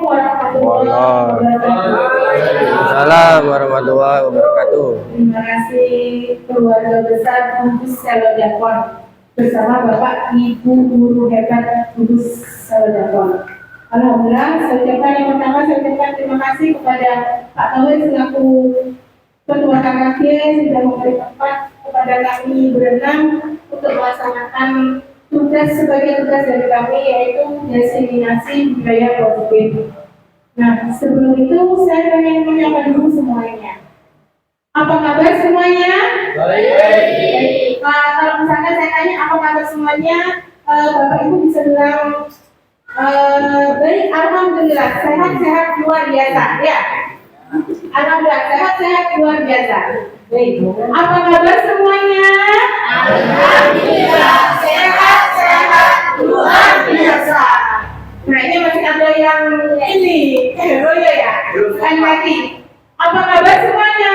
warahmatullahi wabarakatuh. Waalaikumsalam warahmatullahi wabarakatuh. Terima kasih keluarga besar Gugus Selodapon bersama Bapak Ibu guru hebat Gugus Selodapon. Alhamdulillah, saya ucapkan yang pertama, saya ucapkan terima kasih kepada Pak Tauhid selaku Ketua KKG sudah memberi tempat kepada kami berenang untuk melaksanakan tugas sebagai tugas dari kami, yaitu diseminasi budaya positif. Nah, sebelum itu saya ingin menyapa dulu semuanya. Apa kabar semuanya? Baik. Kalau misalnya saya tanya apa kabar semuanya, Bapak Ibu bisa bilang baik, alhamdulillah, sehat-sehat luar biasa, ya. Alhamdulillah, sehat-sehat luar biasa. Baik. Apa kabar semuanya? Alhamdulillah, sehat-sehat luar biasa. Nah, ini masih ada yang ini, Royo ya. Sekali lagi. Apa kabar semuanya?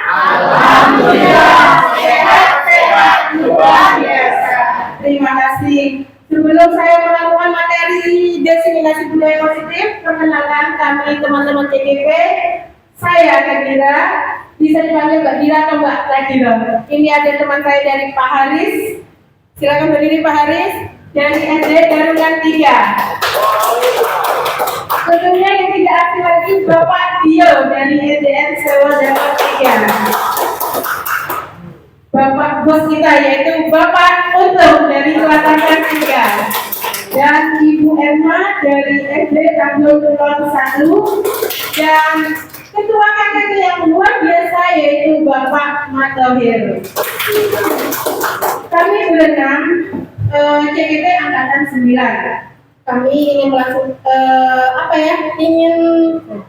Alhamdulillah, sehat-sehat luar biasa. Terima kasih. Sebelum saya melakukan materi diseminasi budaya positif, perkenalkan kami teman-teman CGP. Saya Kadira, bisa dipanggil Mbak Dira atau Mbak Kadira. Ini ada teman saya dari Pak Haris. Silakan berdiri Pak Haris. Dari SD Darulan 3. Tentunya yang tidak asing lagi Bapak Dio dari SDN Sewa Darulan 3. Bapak bos kita yaitu Bapak Untung dari Selatan 3. Dan Ibu Emma dari SD Tanggul Kulon 1. Dan Ketua KKG yang luar biasa yaitu Bapak Matohir. Kami berenam CGP Angkatan 9. Kami ingin melakukan ingin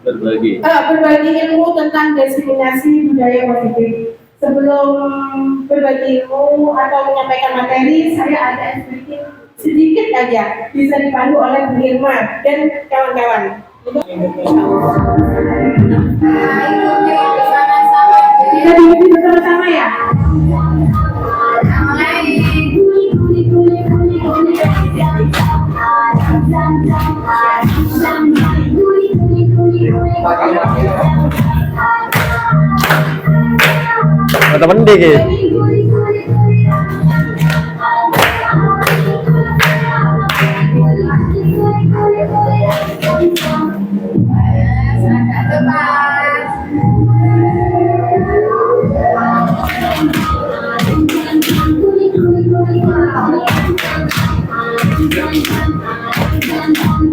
berbagi ilmu tentang diseminasi budaya positif. Sebelum berbagi ilmu atau menyampaikan materi, saya ada sedikit aja bisa dipandu oleh Bu Irma dan kawan-kawan. Bisa diikuti bersama-sama ya. Teman deh ke.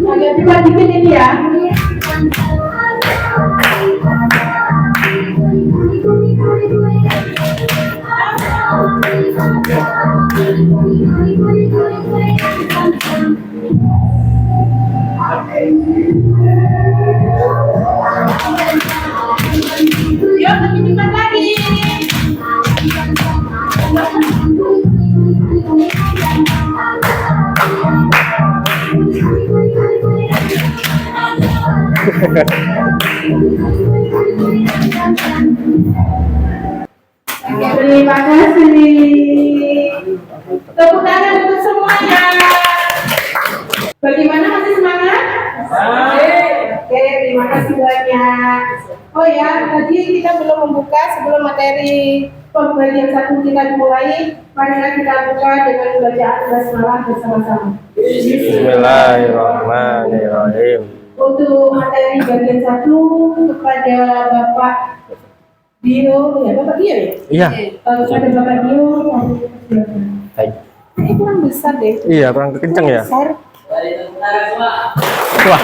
Agak cepat dikit ini ya. Yuk, lebih cepat lagi. Terima kasih. Tepuk tangan untuk semuanya. Bagaimana, masih semangat? Oke, terima kasih banyak. Oh ya, tadi kita belum membuka sebelum materi pembagian satu kita dimulai. Marilah kita buka dengan bacaan basmalah bersama-sama. Bismillahirrahmanirrahim. Untuk materi bagian 1 kepada Bapak Dio, ya Bapak Dio ya? Iya. Kepada Bapak Dio, Baik. ini kurang besar deh. Iya, kurang kenceng ya. Besar. Wah.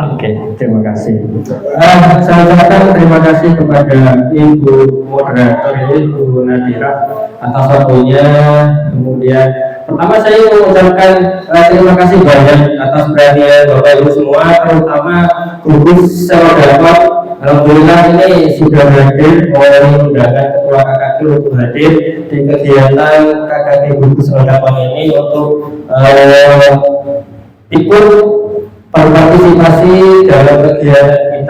Oke, terima kasih. Saya ucapkan terima kasih kepada Ibu Moderator Ibu Nadira atas waktunya. Kemudian pertama saya mengucapkan terima kasih banyak atas perhatian Bapak Ibu semua, terutama Gugus Selodapon. Alhamdulillah ini sudah hadir, memenuhi undangan Ketua KKG untuk hadir di kegiatan KKG Gugus Selodapon ini untuk ikut berpartisipasi dalam kegiatan kita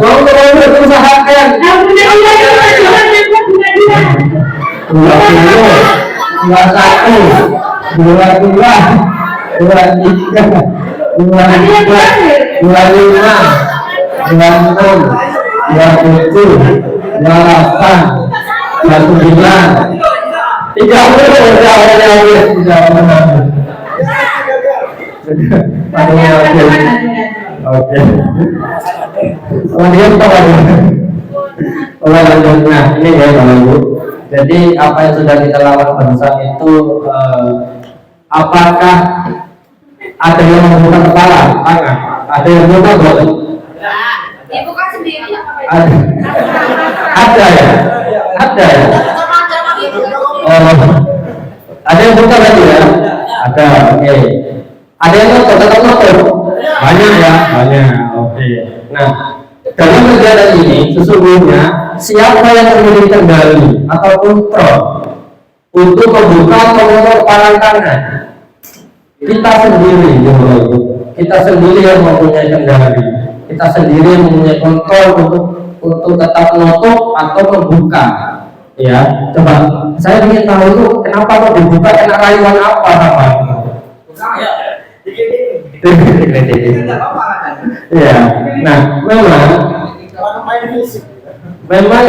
Tolong usahakan. 30, kemudian nah ini ya Bapak Ibu. Jadi apa yang sudah kita lakukan barusan itu apakah ada yang membuka kepala, tangan, ada yang membuka boleh? Ibu kan sendiri Ada ya, ada ya. Ada yang buka tadi ya? Ada, oke. Ada yang nonton, tetap nonton? Banyak ya, banyak. Oke. Nah, dalam kegiatan ini sesungguhnya siapa yang memiliki kendali atau kontrol untuk membuka atau menutup kepala tangan? Kita sendiri, ya Bapak Ibu. Kita sendiri yang mempunyai kendali. Kita sendiri yang mempunyai kontrol untuk tetap menutup atau membuka. Ya, coba saya ingin tahu itu kenapa kok dibuka, kena rayuan apa namanya? Ya, nah memang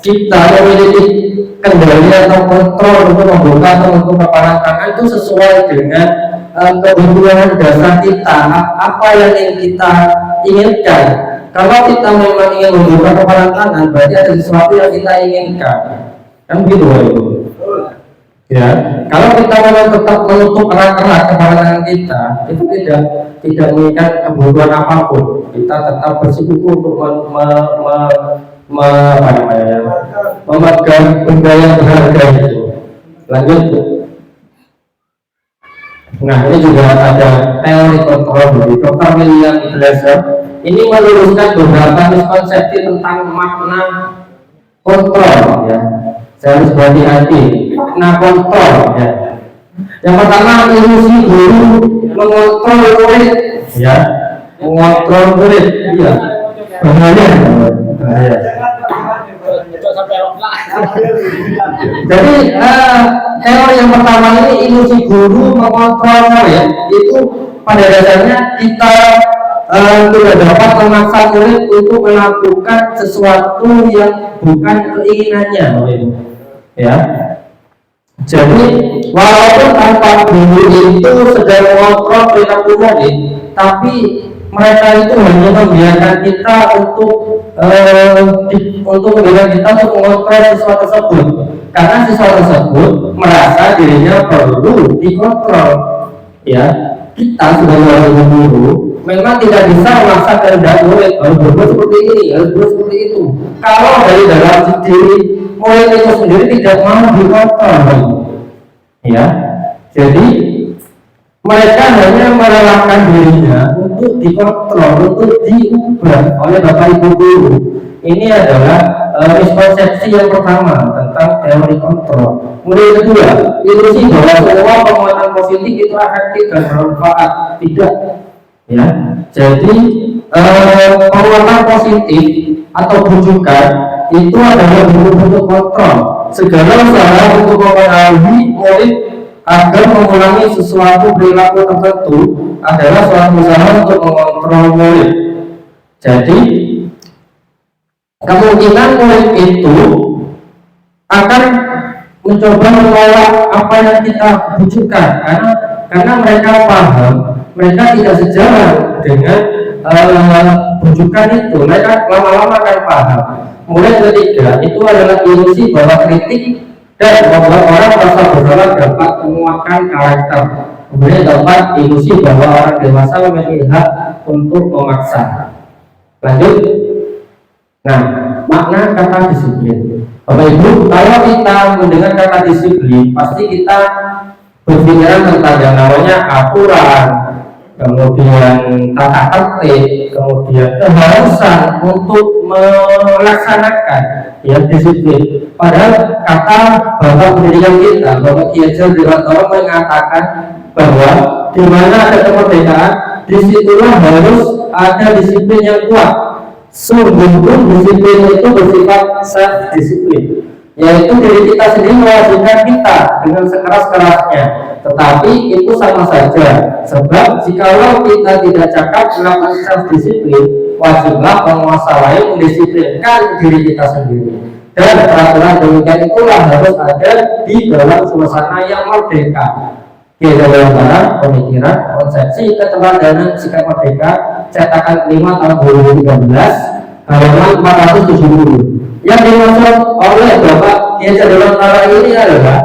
kita memiliki kendali atau kontrol untuk membuka atau untuk kepala tangan itu sesuai dengan kebutuhan dasar kita, apa yang ingin kita inginkan. Kalau kita memang ingin membuka kepala tangan, berarti ada sesuatu yang kita inginkan, kan gitu Ibu. Ya, kalau kita memang tetap menutup erat-erat kepala tangan kita, itu tidak menginginkan kebutuhan apapun. Kita tetap bersikuku untuk memegang benda yang berharga itu. Lanjut. Nah, ini juga ada teori kontrol dari Dr. William Glasser. Ini meluruskan beberapa miskonsepsi tentang makna kontrol. Ya, saya harus berhati-hati. Makna kontrol. Ya. Yang pertama, ilusi guru mengontrol murid. Ya, mengontrol murid. Iya. Bahaya. Jadi teori yang pertama ini ilusi guru mengontrol murid, itu pada dasarnya kita tidak dapat memaksa murid untuk melakukan sesuatu yang bukan keinginannya, ya. Jadi walaupun tanpa guru itu sedang mengontrol perilaku murid, tapi mereka itu hanya membiarkan kita untuk membiarkan kita untuk mengontrol siswa tersebut, karena siswa tersebut merasa dirinya perlu dikontrol. Ya, kita sebagai guru memang tidak bisa memaksa kehendak murid harus berbuat seperti ini, harus berbuat seperti itu. Kalau dari dalam diri murid itu sendiri tidak mau dikontrol, ya, jadi mereka hanya merelakan dirinya untuk dikontrol, untuk diubah oleh Bapak Ibu guru. Ini adalah miskonsepsi yang pertama tentang teori kontrol. Kemudian kedua, ilusi bahwa semua penguatan positif itu efektif dan bermanfaat. Tidak, ya. Jadi penguatan positif atau bujukan itu adalah bentuk kontrol. Segala usaha untuk mempengaruhi murid agar mengulangi sesuatu perilaku tertentu adalah suatu usaha untuk mengontrol murid. Jadi kemungkinan murid itu akan mencoba menolak apa yang kita bujukan, karena mereka paham, mereka tidak sejalan dengan bujukan itu. Mereka lama-lama akan paham. Kemudian ketiga, itu adalah ilusi bahwa kritik dan membuat orang merasa bersalah dapat menguatkan karakter. Kemudian dapat ilusi bahwa orang dewasa memiliki hak untuk memaksa. Lanjut. Nah, makna kata disiplin. Bapak Ibu, kalau kita mendengar kata disiplin, pasti kita berpikiran tentang yang namanya aturan, kemudian tata tertib, kemudian keharusan untuk melaksanakan. ya disiplin. Padahal kata Bapak pendidikan kita, Bapak Kiai Haji Dewantoro mengatakan bahwa di mana ada kemerdekaan, disitulah harus ada disiplin yang kuat. Sungguh disiplin itu bersifat self disiplin, yaitu diri kita sendiri mewajibkan kita dengan sekeras-kerasnya. Tetapi itu sama saja, sebab jikalau kita tidak cakap melakukan self disiplin, wajiblah penguasa lain mendisiplinkan diri kita sendiri. Dan peraturan demikian itulah harus ada di dalam suasana yang merdeka. Kita dalam pemikiran, konsepsi keteladanan sikap merdeka, cetakan 5 tahun 2013, halaman 470. Yang dimaksud oleh Bapak Kiai Haji Dewantoro ini adalah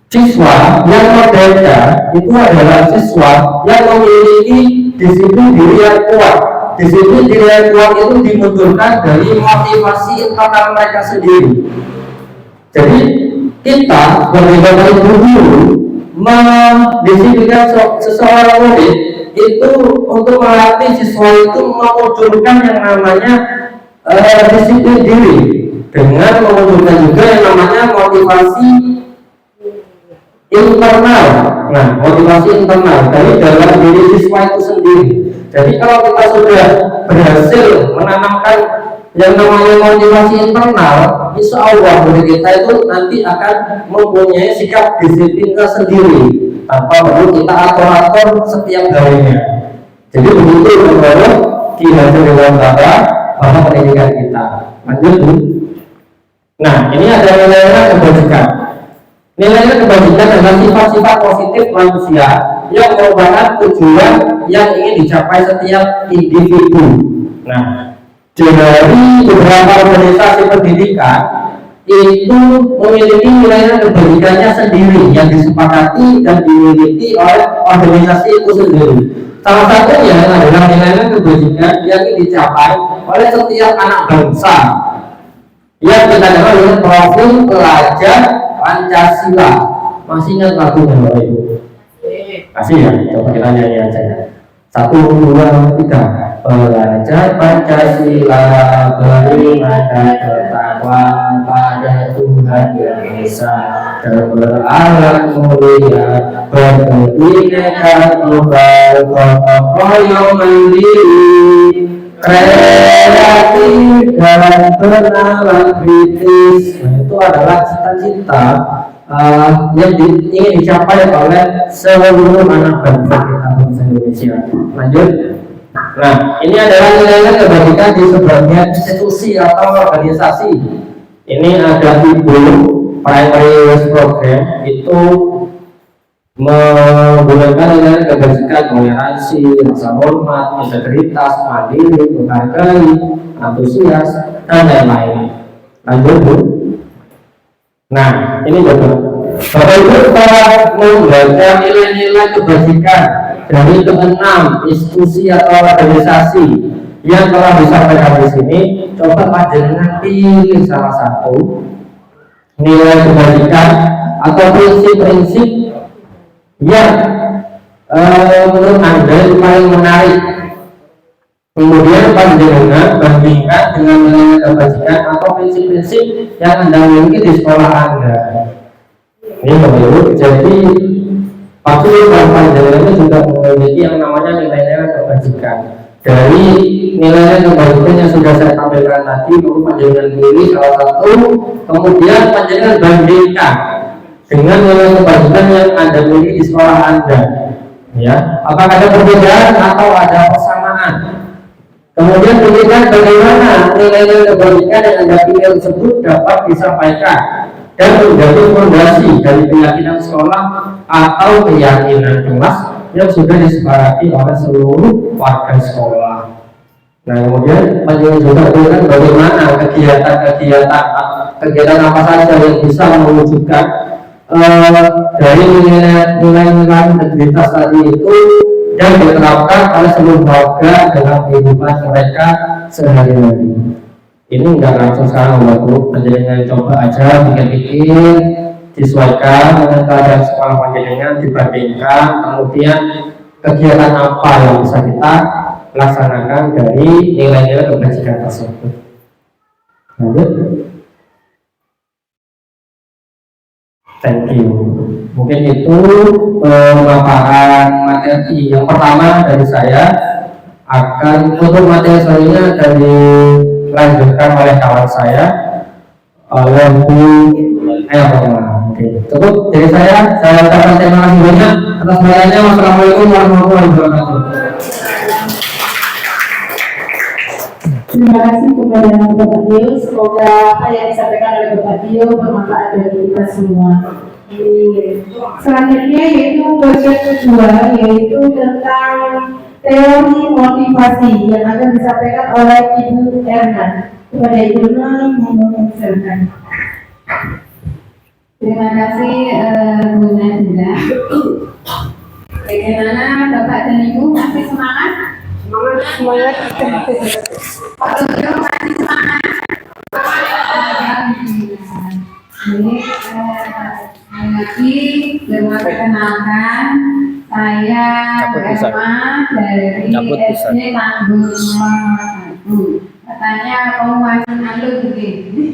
siswa yang merdeka itu adalah siswa yang memiliki disiplin diri yang kuat. Disiplin diri yang kuat itu dimunculkan dari motivasi internal mereka sendiri. Jadi kita sebagai guru mendisiplinkan seseorang murid itu untuk melatih siswa itu memunculkan yang namanya disiplin diri, dengan memunculkan juga yang namanya motivasi internal. Nah, motivasi internal dari dalam diri siswa itu sendiri. Jadi kalau kita sudah berhasil menanamkan yang namanya motivasi internal, insya Allah murid kita itu nanti akan mempunyai sikap disiplin sendiri tanpa perlu kita atur-atur setiap harinya. Jadi begitu menurut Kiai Haji Dewantoro bahwa pendidikan kita. Lanjut Bu. Nah, ini ada nilai-nilai kebajikan. Nilai-nilai kebajikan adalah sifat-sifat positif manusia yang merupakan tujuan yang ingin dicapai setiap individu. Nah, dari beberapa organisasi pendidikan itu memiliki nilai kebajikannya sendiri yang disepakati dan dimiliki oleh organisasi itu sendiri. Salah satunya adalah nilai kebajikan yang ingin dicapai oleh setiap anak bangsa yang kita kenal dengan profil pelajar Pancasila. Masih ingat lagunya Bapak Ibu? Kasih ya, coba kita nyanyi aja ya. 1, 2, 3. Pelajar Pancasila beriman bertakwa pada Tuhan Yang Esa dan berakhlak mulia, berbineka tunggal, gotong royong mandiri, kreatif dan bernalar kritis. Nah, itu adalah cita-cita yang ingin dicapai oleh seluruh anak bangsa kita, bangsa Indonesia. Lanjut. Nah, ini adalah nilai-nilai kebajikan di sebagian institusi atau organisasi. Ini ada ibu primary west program itu menggunakan nilai kebajikan toleransi, rasa hormat, integritas, mandiri, menghargai, antusias, dan lain-lain. Lanjut Bu. Nah, ini Bapak Ibu telah membaca nilai-nilai kebajikan dari ke-6 institusi atau organisasi yang telah disampaikan di sini. Coba panjenengan pilih salah satu nilai kebajikan atau prinsip-prinsip yang menurut Anda itu paling menarik. Kemudian panjenengan bandingkan dengan nilai kebajikan atau prinsip-prinsip yang Anda miliki di sekolah Anda. Ini Bapak Ibu, jadi pasti panjenengan itu juga memiliki yang namanya nilai-nilai kebajikan. Dari nilai-nilai kebajikan yang sudah saya tampilkan tadi, perlu panjenengan pilih salah satu, kemudian panjenengan bandingkan dengan nilai kebajikan yang Anda miliki di sekolah Anda. Ya, apakah ada perbedaan atau ada persamaan? Kemudian pilihkan bagaimana nilai-nilai kebajikan yang Anda pilih tersebut dapat disampaikan dan menjadi fondasi dari keyakinan sekolah atau keyakinan kelas yang sudah disepakati oleh seluruh warga sekolah. Nah, kemudian panjenengan juga pilihkan bagaimana kegiatan apa saja yang bisa mewujudkan dari nilai-nilai integritas tadi itu dan diterapkan oleh seluruh warga dalam kehidupan mereka sehari-hari. Ini enggak langsung sekarang Bapak, panjenengan coba aja pikir-pikir, disesuaikan dengan keadaan sekolah panjenengan, dibandingkan, kemudian kegiatan apa yang bisa kita laksanakan dari nilai-nilai kebajikan tersebut. Lanjut. Thank you. Mungkin itu pemaparan materi yang pertama dari saya. Akan untuk materi selanjutnya akan dilanjutkan oleh kawan saya oleh Bu Elma. Oke, cukup dari saya. Saya ucapkan terima kasih banyak atas perhatiannya. Wassalamualaikum warahmatullahi wabarakatuh. Terima kasih kepada Bapak Dio. Semoga apa yang disampaikan oleh Bapak Dio bermanfaat bagi kita semua. Selanjutnya yaitu bagian kedua, yaitu tentang teori motivasi yang akan disampaikan oleh Ibu Erna. Kepada Ibu Erna, mohon silakan. Terima kasih Bu Nadira. Bagaimana Bapak dan Ibu, masih semangat? Semangat. Pak Tudung masih semangat? Ini lagi dengan perkenalkan, saya Erma dari SD Tanggul 1. Katanya kamu masih alun begini.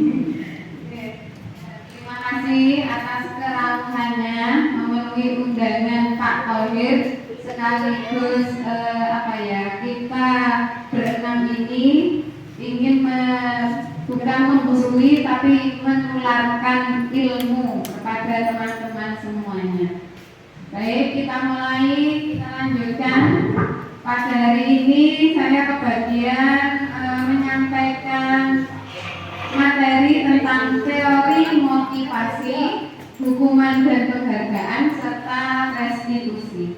Terima kasih atas kerawatannya memenuhi undangan Pak Thohir, sekaligus kita berenam ini ingin bukan menggurui tapi menularkan ilmu kepada teman-teman semuanya. Baik, kita mulai, kita lanjutkan. Pada hari ini saya kebagian menyampaikan materi tentang teori motivasi, hukuman dan penghargaan serta restitusi.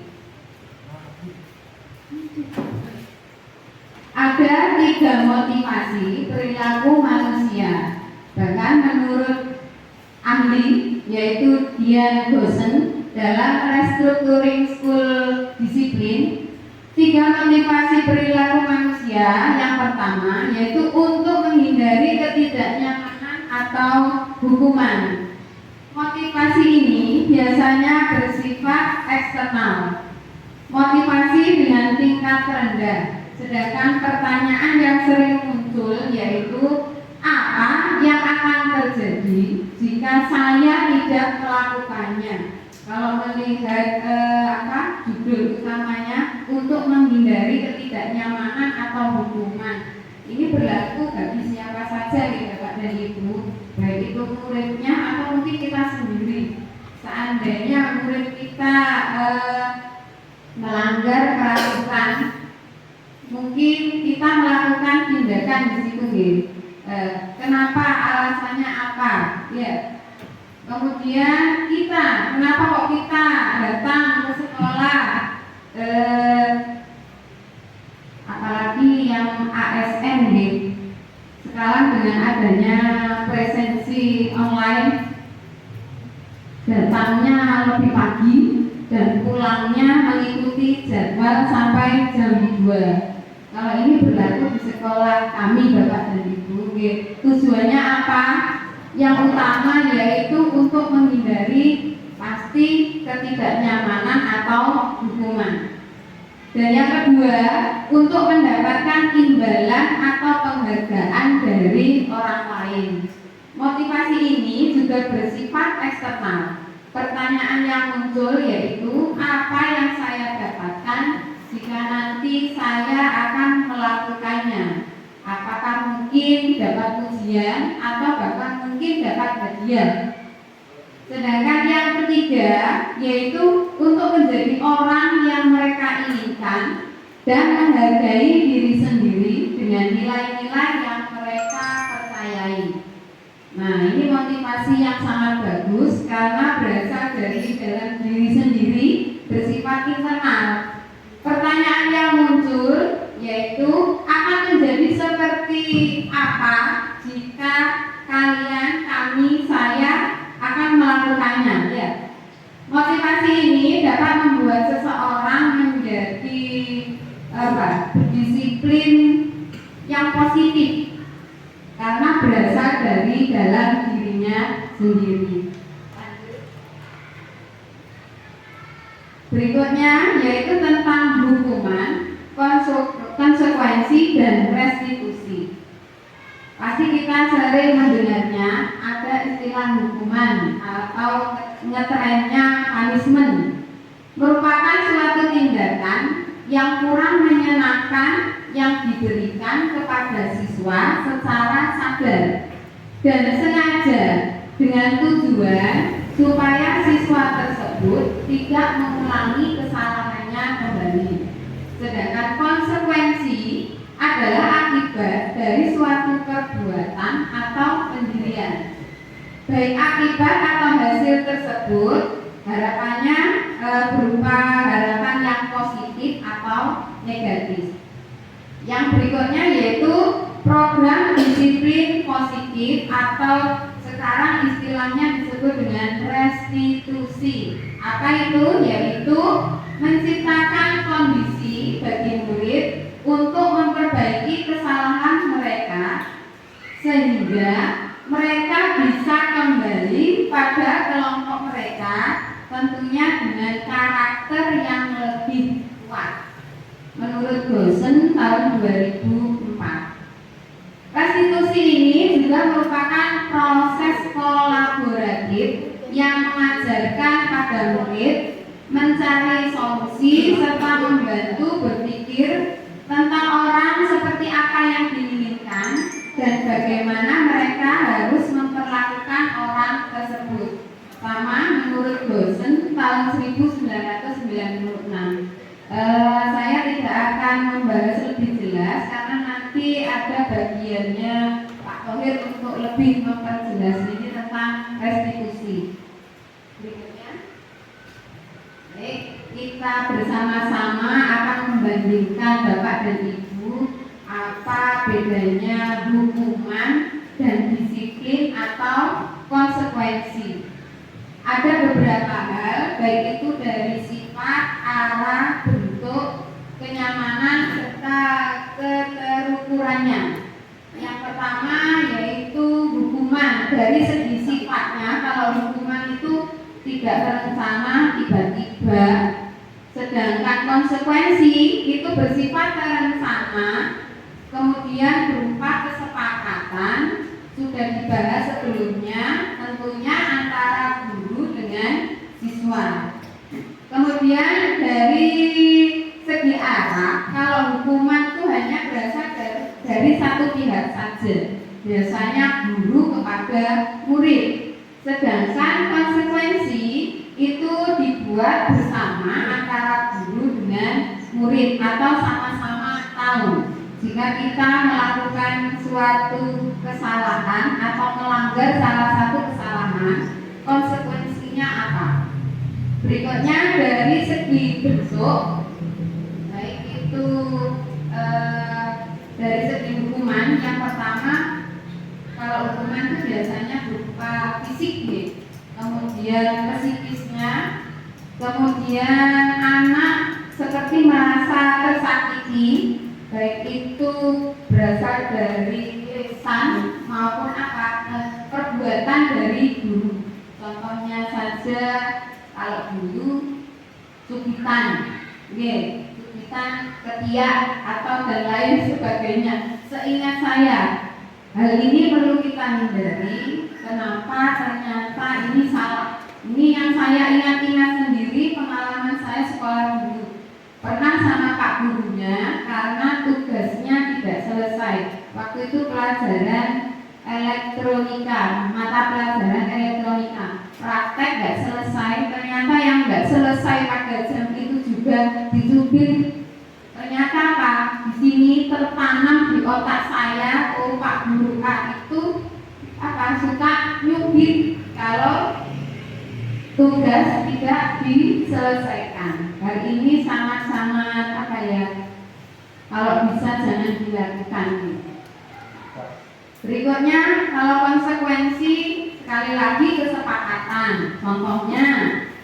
Ada 3 motivasi perilaku manusia. Bahkan menurut ahli yaitu Dian Gosen dalam Restructuring School Discipline, 3 motivasi perilaku manusia. Yang pertama yaitu untuk menghindari ketidaknyamanan atau hukuman. Motivasi ini biasanya bersifat eksternal. Motivasi dengan tingkat rendah. Sedangkan pertanyaan yang sering muncul yaitu apa yang akan terjadi jika saya tidak melakukannya. Kalau melihat judul utamanya untuk menghindari ketidaknyamanan atau hukuman, ini berlaku bagi siapa saja ya Bapak dan Ibu, baik itu muridnya atau mungkin kita sendiri. Seandainya murid kita melanggar peraturan, mungkin kita melakukan tindakan di situ, kenapa, alasannya apa, ya. Kemudian kenapa kok kita datang ke sekolah, apalagi yang ASN, sekarang dengan adanya presensi online, datangnya lebih pagi dan pulangnya mengikuti jadwal sampai jam 2. Kalau ini berlaku di sekolah kami Bapak dan Ibu, tujuannya apa? Yang utama yaitu untuk menghindari pasti ketidaknyamanan atau hukuman. Dan yang kedua, untuk mendapatkan imbalan atau penghargaan dari orang lain. Motivasi ini juga bersifat eksternal. Pertanyaan yang muncul yaitu apa yang saya dapatkan jika nanti saya akan melakukannya. Apakah mungkin dapat pujian atau bahkan mungkin dapat hadiah. Sedangkan yang ketiga yaitu untuk menjadi orang yang mereka inginkan dan menghargai diri sendiri dengan nilai-nilai yang mereka percayai. Nah, ini motivasi yang sangat bagus karena berasal dari dalam diri sendiri, bersifat internal. Pertanyaan yang muncul yaitu akan menjadi seperti apa jika saya akan melakukannya, ya. Motivasi ini dapat membuat seseorang menjadi disiplin yang positif karena berasal dari dalam dirinya sendiri. Berikutnya yaitu tentang hukuman, konsekuensi dan restitusi. Pasti kita sering mendengarnya ada istilah hukuman atau ngetrennya punishment, merupakan suatu tindakan yang kurang menyenangkan yang diberikan kepada siswa secara sadar dan sengaja dengan tujuan supaya siswa tersebut tidak mengulangi kesalahannya kembali. Sedangkan konsekuensi adalah akibat dari suatu perbuatan atau pendirian. Baik akibat atau hasil tersebut harapannya berupa harapan yang positif atau negatif. Yang berikutnya yaitu program disiplin positif atau sekarang istilahnya disebut dengan restitusi. Apa itu? Yaitu menciptakan kondisi bagi murid untuk memperbaiki kesalahan mereka sehingga mereka bisa kembali pada kelompok mereka, tentunya dengan karakter yang lebih kuat. Menurut Gosen tahun 2004. Restitusi ini juga merupakan proses kolaboratif yang mengajarkan pada murid mencari solusi serta membantu berpikir tentang orang seperti apa yang diinginkan dan bagaimana mereka harus memperlakukan orang tersebut. Sama menurut Gosen tahun 1996. Saya tidak akan membahas lebih jelas karena nanti ada bagiannya Pak Thohir untuk lebih memperjelas ini tentang restitusi. Berikutnya, baik, kita bersama-sama akan membandingkan Bapak dan Ibu apa bedanya hukuman dan disiplin atau konsekuensi. Ada beberapa hal, baik itu dari sifat, arah, bentuk, kenyamanan, serta keterukurannya. Yang pertama yaitu hukuman. Dari segi sifatnya, kalau hukuman itu tidak terencana, tiba-tiba. Sedangkan konsekuensi itu bersifat terencana, kemudian berupa kesepakatan, sudah dibahas sebelumnya, tentunya antara guru dengan siswa. Kemudian dari segi arah, kalau hukuman itu hanya berasal dari satu pihak saja, biasanya guru kepada murid. Sedangkan konsekuensi itu dibuat bersama antara guru dengan murid atau sama-sama tahu. Jika kita melakukan suatu kesalahan atau melanggar salah satu kesalahan, konsekuensinya apa? Berikutnya dari segi bentuk, baik itu dari segi hukuman. Yang pertama, kalau hukuman itu biasanya berupa fisik, kemudian psikisnya, kemudian anak seperti merasa tersakiti, baik itu berasal dari lisan maupun perbuatan dari guru. Contohnya saja kalau dulu subitan, subitan, ketiak atau dan lain sebagainya. Seingat saya, hal ini perlu kita hindari. Kenapa? Ternyata ini salah. Ini yang saya ingat-ingat sendiri, pengalaman saya sekolah dulu. Pernah sama Pak gurunya karena tugasnya tidak selesai. Waktu itu pelajaran elektronika, mata pelajaran elektronika. Praktek nggak selesai. Ternyata yang nggak selesai pada jam itu juga dicubit. Ternyata Pak, di sini tertanam di otak saya, oh Pak guru Pak itu suka nyubit kalau tugas tidak diselesaikan. Hal ini sangat-sangat kalau bisa jangan dilakukan. Berikutnya, kalau konsekuensi, sekali lagi kesepakatan. Contohnya,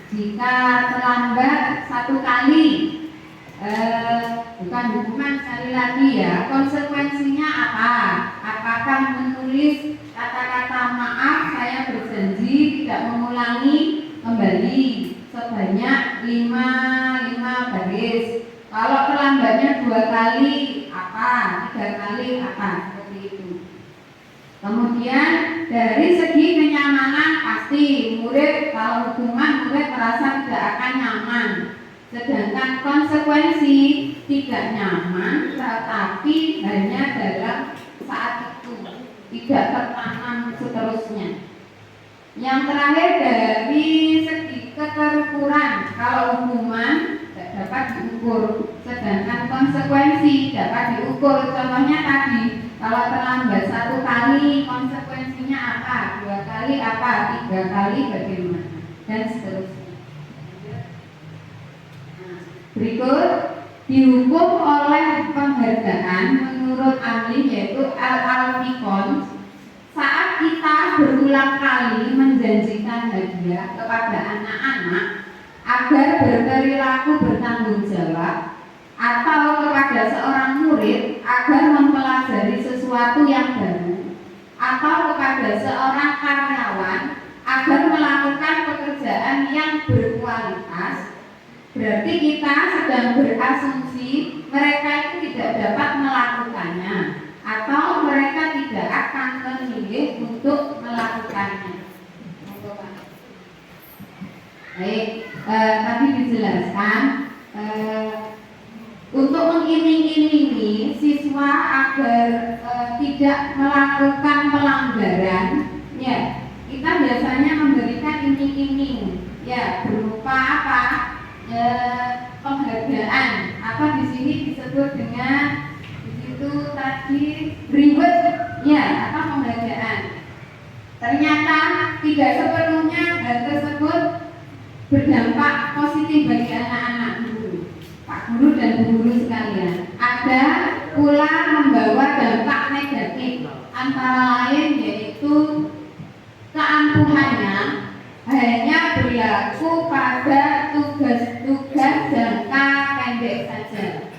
jika terlambat satu kali, bukan hukuman, sekali lagi ya, konsekuensinya apa? Apakah menulis kata-kata maaf, saya berjanji tidak mengulangi kembali sebanyak 5 baris. Kalau terlambatnya 2 kali, apa apa, 3 kali apa, seperti itu. Kemudian dari segi kenyamanan pasti murid kalau hukuman murid merasa tidak akan nyaman. Sedangkan konsekuensi tidak nyaman tetapi hanya dalam saat itu, tidak tertanam seterusnya. Yang terakhir dari segi keterukuran, kalau hukuman tidak dapat diukur, sedangkan konsekuensi dapat diukur. Contohnya tadi, kalau terlambat 1 kali konsekuensinya apa, 2 kali apa, 3 kali bagaimana, dan seterusnya. Berikut, dihukum oleh penghargaan menurut ahli yaitu Al-Alfikon saat kita berulang kali menjanjikan hadiah kepada anak-anak agar berperilaku bertanggung jawab, atau kepada seorang murid agar mempelajari sesuatu yang baru, atau kepada seorang karyawan agar melakukan pekerjaan yang berkualitas. Berarti kita sedang berasumsi mereka itu tidak dapat melakukannya, atau mereka tidak akan memilih untuk melakukannya. Baik, tadi dijelaskan untuk mengiming-imingi siswa agar tidak melakukan pelanggaran, ya kita biasanya memberikan iming-iming, ya berupa apa? Penghargaan. Apa di sini disebut dengan di situ tadi reward, ya atau penghargaan. Ternyata tidak sepenuhnya hal tersebut berdampak positif bagi anak-anak guru, Pak Guru dan Bu Guru sekalian. Ada pula membawa dampak negatif, antara lain yaitu keampuhannya hanya berlaku pada tugas-tugas jangka pendek saja.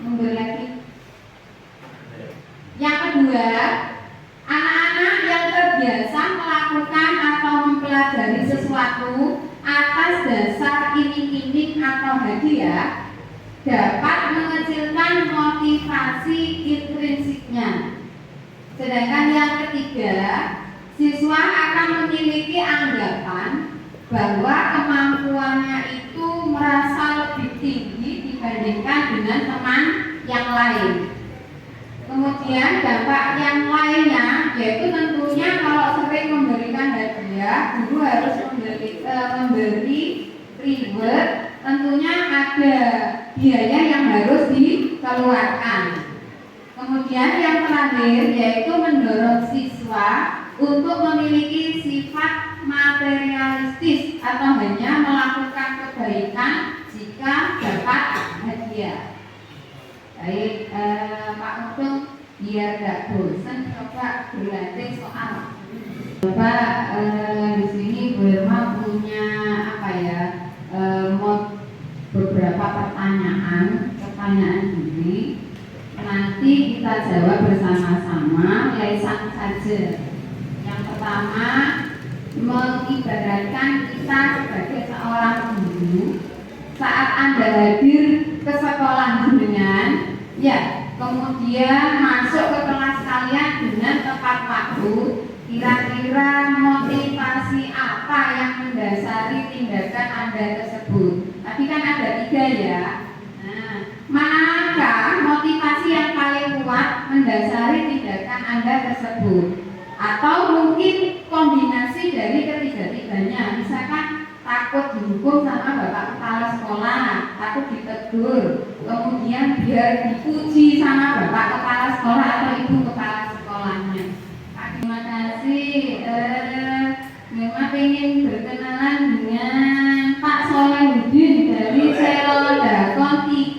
Mundur lagi. Yang kedua, anak-anak yang terbiasa melakukan atau mempelajari sesuatu atas dasar iming-iming atau hadiah dapat mengecilkan motivasi intrinsiknya. Sedangkan yang ketiga, siswa akan memiliki anggapan bahwa kemampuannya itu merasa lebih tinggi dibandingkan dengan teman yang lain. Kemudian dampak yang lainnya yaitu tentunya kalau sering memberikan hadiah, guru harus memberi reward, tentunya ada biaya yang harus dikeluarkan. Kemudian yang terakhir yaitu mendorong siswa untuk memiliki sifat materialistis atau hanya melakukan kebaikan jika dapat hadiah. Baik, Pak Untung, biar gak bosan coba berlatih soal. Bapak di sini Burma punya apa ya? Beberapa pertanyaan ini. Nanti kita jawab bersama-sama, lesan saja. Yang pertama, mengibaratkan kita sebagai seorang guru saat Anda hadir ke sekolah dengan, ya, kemudian masuk ke kelas kalian dengan tepat waktu. Kira-kira motivasi apa yang mendasari tindakan Anda tersebut? Tadi kan ada 3 ya. Nah, manakah motivasi yang paling kuat mendasari tindakan Anda tersebut? Atau mungkin kombinasi dari ketiga-tiganya, misalkan takut dihukum sama bapak kepala sekolah, takut ditegur, kemudian biar dipuji sama bapak kepala sekolah atau ibu kepala sekolahnya. Terima kasih. Memang ingin berkenalan dengan Pak Solehudin dari Selodakon 3.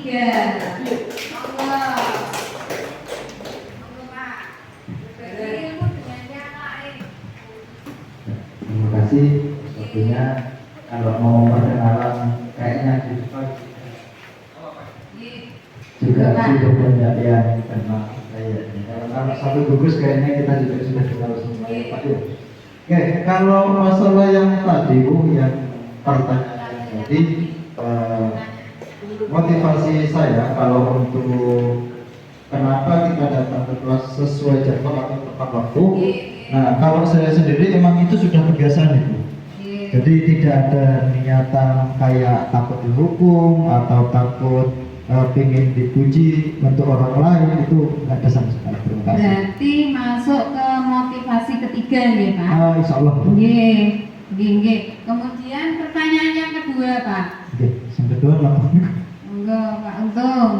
Terima kasih. Sepertinya kalau mau perkenalan kayaknya juga sudah banyak yang kenal saya. Kalau satu gugus kayaknya kita juga sudah kenal semua ya Pak. Oke, kalau masalah yang tadi Bu, yang pertanyaan tadi motivasi saya kalau untuk kenapa kita datang ke kelas sesuai jadwal atau tepat waktu. Nah, kalau saya sendiri emang itu sudah kebiasaan itu. Jadi tidak ada niatan kayak takut dihukum atau takut ingin dipuji untuk orang lain, itu nggak ada sama sekali. Terima kasih. Berarti masuk ke motivasi ketiga ya Pak? Insya Allah. Nggih, nggih. Kemudian pertanyaan yang kedua Pak. Oke, yang kedua apa? Enggak Pak Untung.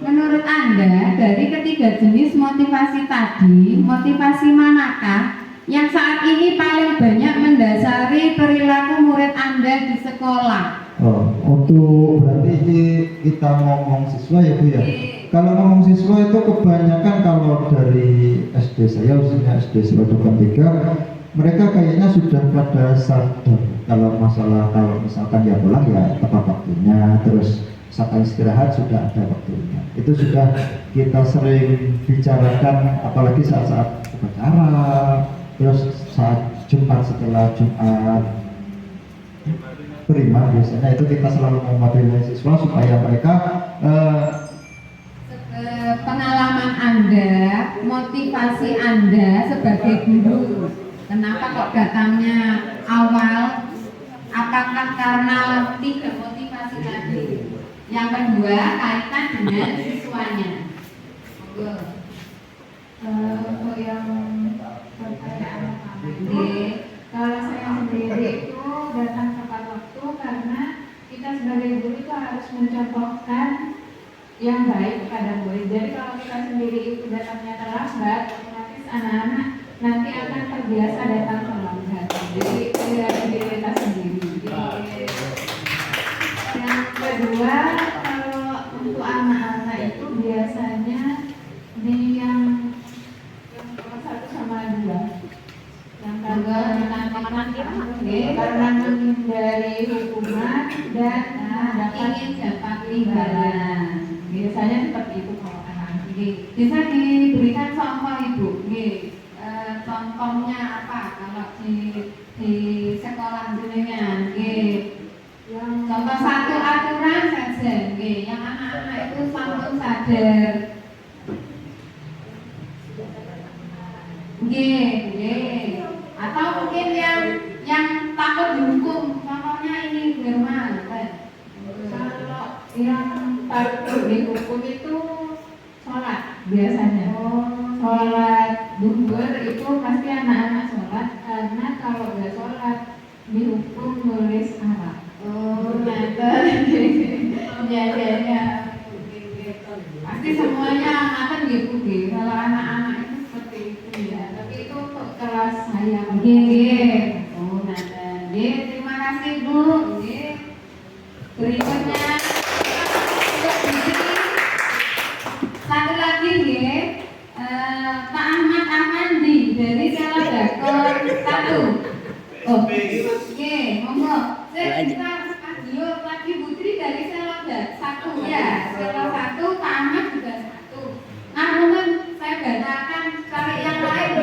Menurut Anda dari ketiga jenis motivasi tadi, motivasi manakah yang saat ini paling banyak mendasari perilaku murid Anda di sekolah? Untuk berarti ini kita ngomong siswa ya Bu ya. Kalau ngomong siswa itu kebanyakan kalau dari SD saya, khususnya SD Selodokan 3, mereka kayaknya sudah pada sadar kalau masalah, kalau misalkan ya pulang ya tepat waktunya, terus saat istirahat sudah ada waktunya. Itu sudah kita sering bicarakan, apalagi saat-saat upacara, terus saat Jumat, setelah Jumat prima biasanya itu kita selalu memotivasi siswa supaya mereka pengalaman Anda, motivasi Anda sebagai guru, kenapa kok datangnya awal? Apakah karena tiga motivasi tadi? Yang kedua kaitan dengan siswanya. Untuk yang pertanyaan kalau saya sendiri itu datang tepat waktu karena kita sebagai guru itu harus mencontohkan yang baik kepada murid. Jadi kalau kita sendiri itu datangnya terlambat, otomatis anak-anak nanti akan terbiasa datang terlambat. Jadi dari diri kita sendiri. Yang kedua, kalau untuk anak-anak itu biasanya di yang kelas 1 sama 2 yang karena menghindari hukuman dan ingin dapat imbalan. Biasanya seperti itu kalau anak. Bisa diberikan contoh Ibu. Contohnya apa kalau di sekolah jenengan? Contoh satu aturan saja, yang anak-anak itu santun sadar. Atau mungkin yang takut dihukum, contohnya ini Firman. Kalau yang takut dihukum itu sholat biasanya. Sholat duhur itu pasti anak-anak sholat, karena kalau nggak sholat dihukum nulis Arab. Ya. Pasti semuanya akan gitu. Kalau anak-anak itu seperti itu ya. Tapi itu untuk kelas saya. Terima kasih Bu. Berikutnya satu lagi Pak Ahmad Ahmandi dari Selodakon 1. Monggo. Kita Adio lagi Putri dari Selodakon 1 ya. Selodakon 1, Pak Ahmad juga 1. Namun saya bacakan cari yang lain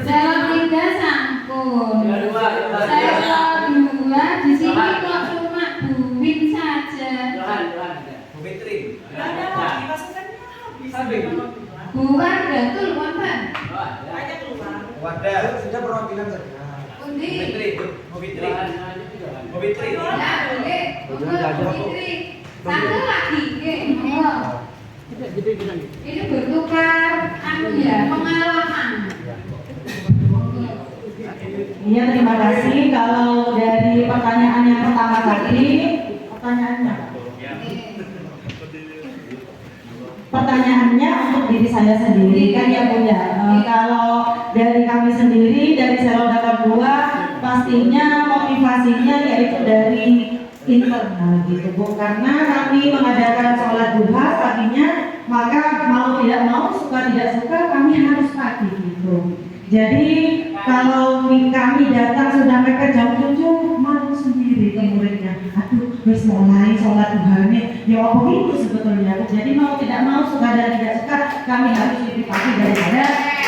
Selod 3 sampun. Selod 2 di sini kok cuma Buwin saja. Bu Fitri. Bukan betul wonten. Wadah. Sudah perwakilan saja. Undi. Bu Fitri. Bu Fitri. Ya, boleh. Bu Fitri. Satu lagi, monggo. Ini bertukar pengalaman. Iya, terima kasih. Kalau dari pertanyaan yang pertama tadi, pertanyaannya untuk diri saya sendiri kan ya Bu ya. Kalau dari kami sendiri dari Selodakon 2 pastinya motivasinya yaitu dari internal gitu Bu, karena kami mengadakan sholat duha paginya, maka mau tidak mau, suka tidak suka kami harus pagi gitu. Jadi kalau kami datang sudah mepet jam 7, malu sendiri ke muridnya. Aduh, wis mulai sholat duha nih. Ya apa itu sebetulnya. Jadi mau tidak mau, suka dan tidak suka, kami harus lebih pagi daripada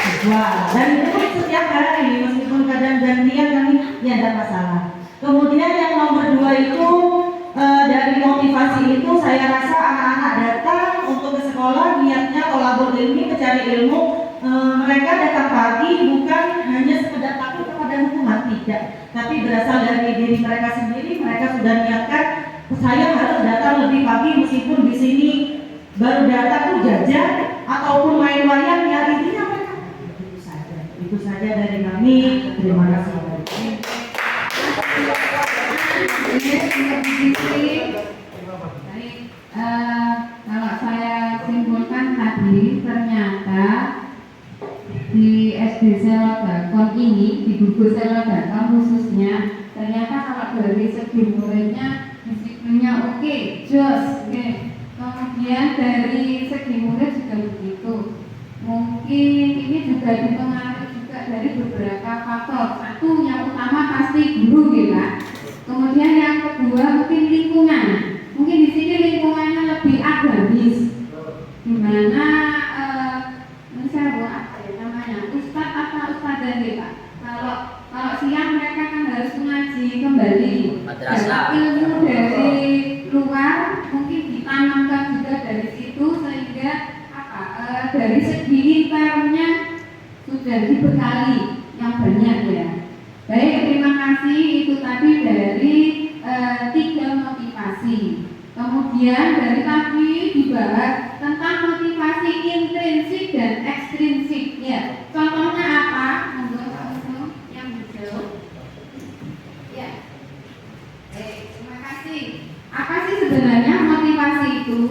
siswa. Dan itu pun setiap hari, meskipun kadang gantian kami ya ada masalah. Kemudian yang nomor 2 itu ilmu, mereka datang pagi bukan hanya sekedar takut kepada hukuman, tidak, tapi berasal dari diri mereka sendiri. Mereka sudah niatkan, saya harus datang lebih pagi meskipun di sini baru datang tuh jajan ataupun main wayang, ya intinya mereka itu saja dari kami. Terima kasih. Kalau saya simpulkan tadi, ternyata di SD Selodakon ini, di gugus Selodakon khususnya, ternyata kalau dari segi muridnya disiplinnya oke, jos, oke. Kemudian dari segi murid juga begitu. Mungkin ini juga dipengaruhi juga dari beberapa faktor. Satu yang utama pasti guru, gitu. Kemudian yang kedua mungkin lingkungan. Mungkin di sini lingkungannya lebih agamis, di mana misalnya apa ya namanya, ustadz atau ustadzah ya Pak. Kalau siang mereka kan harus mengaji kembali. Madrasah. Ilmu dari luar mungkin ditanamkan juga dari situ, sehingga dari segi internnya sudah dibekali yang banyak ya. Baik, terima kasih. Itu tadi dari 3 motivasi. Kemudian dari tadi dibahas tentang motivasi intrinsik dan ekstrinsik ya. Contohnya apa? Monggo yang hijau. Ya. Terima kasih. Apa sih sebenarnya motivasi itu?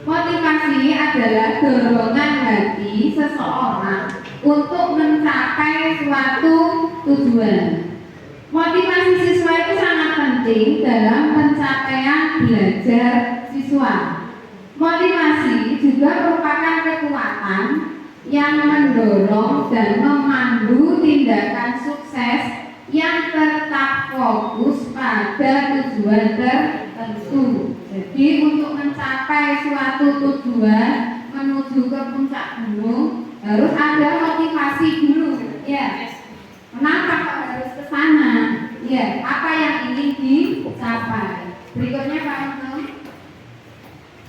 Motivasi adalah dorongan hati seseorang untuk mencapai suatu tujuan. Motivasi siswa itu sangat penting dalam pencapaian belajar siswa. Motivasi juga merupakan kekuatan yang mendorong dan memandu tindakan sukses yang tetap fokus pada tujuan tertentu. Jadi untuk mencapai suatu tujuan menuju ke puncak gunung harus ada motivasi dulu, ya. Kenapa kok harus ke sana? Ya, apa yang ingin dicapai? Berikutnya Pak Untung.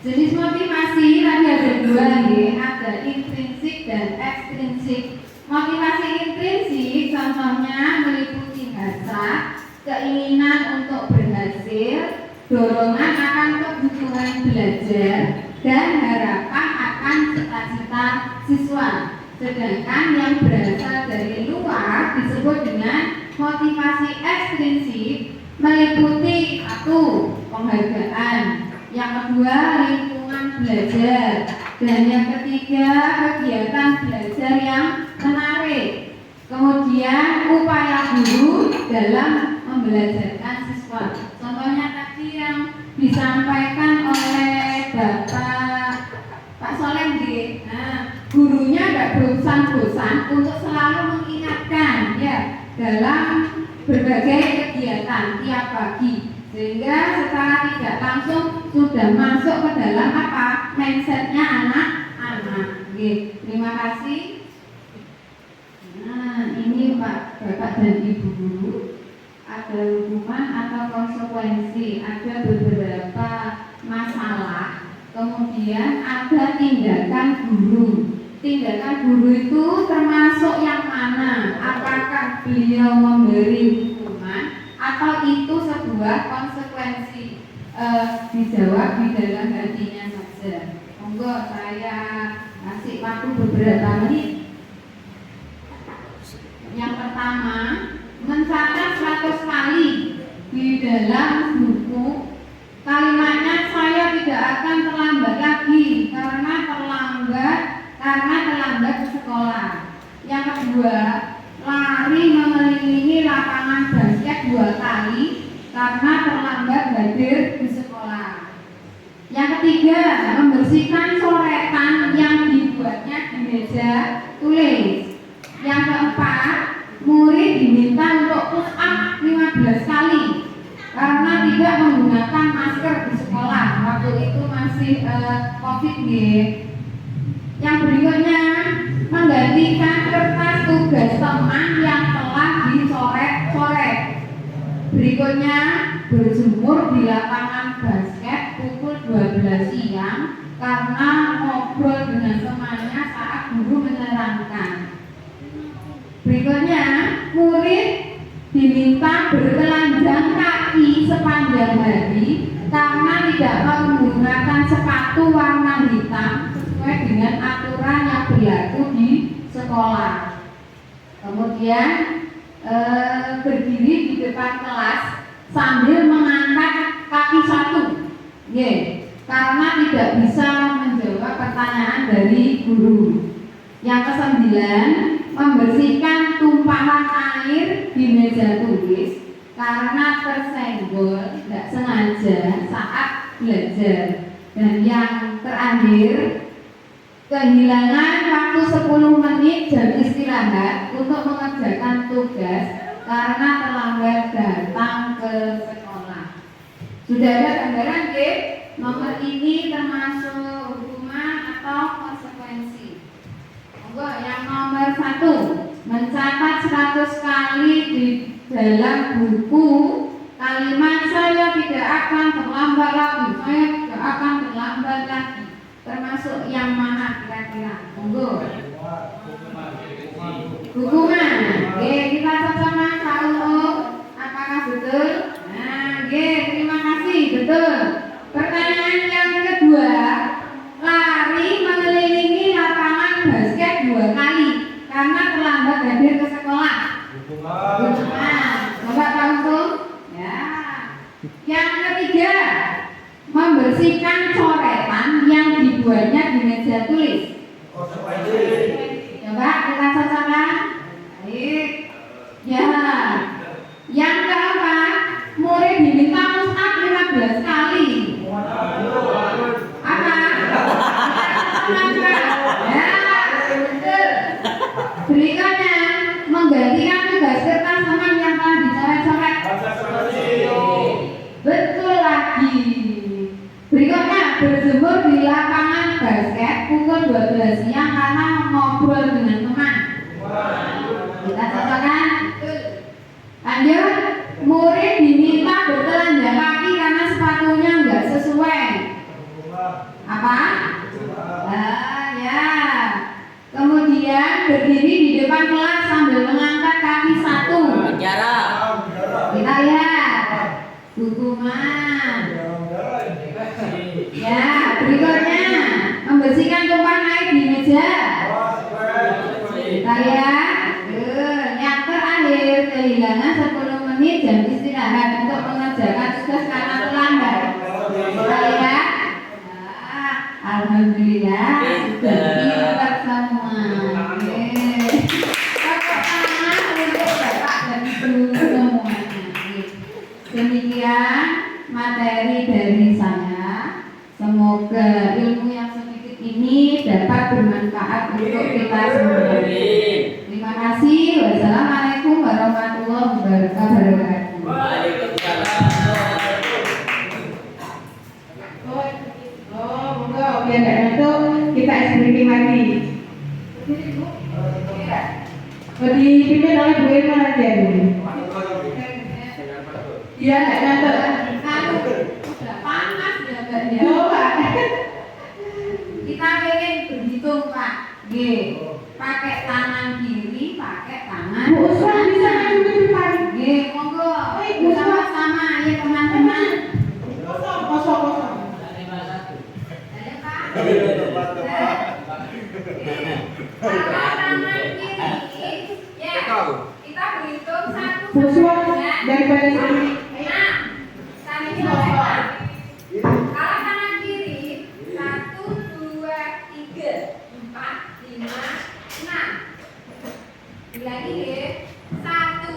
Jenis motivasi tadi ada 2 ya, ada intrinsik dan ekstrinsik. Motivasi intrinsik contohnya meliputi hasrat, keinginan untuk berhasil, dorongan akan kebutuhan belajar, dan harapan akan cita-cita siswa. Sedangkan yang berasal dari luar disebut dengan motivasi ekstrinsik, meliputi 1. Penghargaan, yang kedua lingkungan belajar, dan yang ketiga kegiatan belajar yang menarik. Kemudian upaya guru dalam membelajarkan siswa. Contohnya tadi yang disampaikan oleh Pak Soleh. Nah, gurunya tidak bosan-bosan untuk selalu mengingatkan ya dalam berbagai kegiatan tiap pagi, sehingga secara tidak langsung sudah masuk ke dalam apa mindsetnya anak-anak. Terima kasih. Nah, ini Pak, Bapak dan Ibu guru, ada hukuman atau konsekuensi, ada beberapa masalah, kemudian ada tindakan guru. Tindakan guru itu termasuk yang mana? Apakah beliau memberi hukuman atau itu sebuah konsekuensi? Dijawab di dalam hatinya saja. Monggo saya kasih waktu beberapa menit. Yang pertama, mencatat 100 kali di dalam buku. Kalimatnya saya tidak akan terlambat lagi karena terlambat ke sekolah. Yang kedua, lari mengelilingi lapangan basket 2 kali karena terlambat hadir di sekolah. Yang ketiga, membersihkan coretan yang dibuatnya di meja tulis. Yang keempat, murid diminta untuk push up 15 kali karena tidak menggunakan masker di sekolah. Waktu itu masih COVID ya. Yang berikutnya, menggantikan kertas tugas teman yang telah dicoret-coret. Berikutnya, berjemur di lapangan basket pukul 12 siang karena ngobrol dengan temannya saat guru menerangkan. Berikutnya, murid diminta bertelanjang kaki sepanjang hari karena tidak menggunakan sepatu warna hitam sesuai dengan aturan yang berlaku di sekolah. Kemudian berdiri di depan kelas sambil mengangkat kaki satu, karena tidak bisa menjawab pertanyaan dari guru. Yang kesembilan, membersihkan tumpahan air di meja tulis karena tersenggol tidak sengaja saat belajar. Dan yang terakhir, kehilangan waktu 10 menit jam istirahat untuk mengerjakan tugas karena terlambat datang ke sekolah. Sudah ada gambaran, nomor ini termasuk hukuman atau konsekuensi. Yang nomor 1, mencatat 100 kali di dalam buku kalimat saya tidak akan terlambat lagi, saya tidak akan terlambat lagi. Termasuk yang mana kira-kira? Monggo. Hukuman. Kita sama tahu apakah betul? Nah, terima kasih, betul. Pertanyaan yang kedua, lari mengelilingi lapangan basket 2 kali karena terlambat hadir ke sekolah. Hukuman. Bapak tahu tuh? Ya. Yang ketiga, membersihkan coretan yang dibuatnya di meja tulis. Coba kita sama-sama. Baik. Ya. Yang keempat, murid diminta push up 15 kali. Apa? Ya, betul. Berikutnya, menggantikan tugas kertas teman yang telah dicoret-coret. Betul lagi. Berikutnya, berjemur di lapangan basket pukul 12 siang karena ngobrol dengan teman. Kita cocokkan? Lanjut, murid diminta bertelanjang kaki karena sepatunya enggak sesuai. Apa? Ya. Kemudian berdiri di depan kelas sambil mengangkat kaki satu. Kita lihat. Hukuman. Ya, berikutnya membersihkan tumpahan air di meja. Kita lihat. Yang terakhir, kehilangan 10 menit jam istirahat untuk mengerjakan tugas karena terlambat. Kita lihat. Alhamdulillah sudah pintar semua. Tepuk tangan untuk Bapak dan Ibu semuanya. Demikian materi dari saya. Semoga ilmu yang sedikit ini dapat bermanfaat untuk kita semua. Terima kasih. Wassalamualaikum warahmatullahi wabarakatuh. Biar tidak ngantuk, kita ekspresi lagi. Dipimpin oleh Bu Irma aja dulu. Iya, tidak ngantuk. Sudah panas ya, Mbak. Coba. Kita ingin berhitung, Pak. Pakai tangan kiri, pakai tangan. Bu Usman bisa maju ke depan. Monggo. Bersama-sama ya teman-teman. Kosong. Kalau tangan kiri, ya kita berhitung 1 Buswa sampai daripada sini. 6. Sampai selesai. Kalau tangan kiri 1, 2, 3, 4, 5, 6. Lagi ya 1,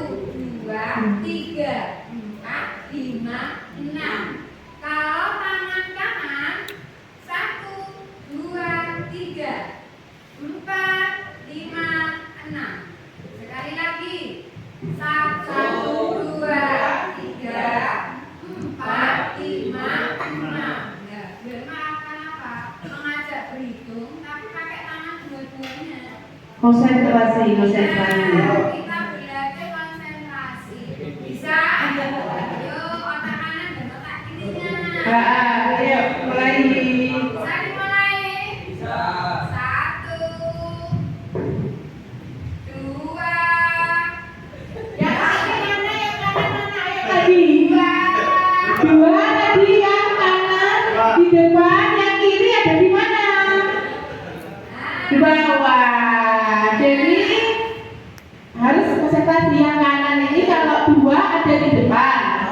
2, 3, 4, 5, 6. Kalau tangan kanan 1, 2, 3, 4, 5, 6. Sekali lagi 1, 2, 3, 4, 5, 6. Ya, bermaafkan apa? Mengajak berhitung, tapi pakai tangan dua-duanya. Konsentrasi. Kita belajar konsentrasi. Bisa? Yuk, otak kanan dan otak kirinya. Ayo mulai. Bisa dimulai. konsentrasi yang kanan ini kalau 2 ada di depan,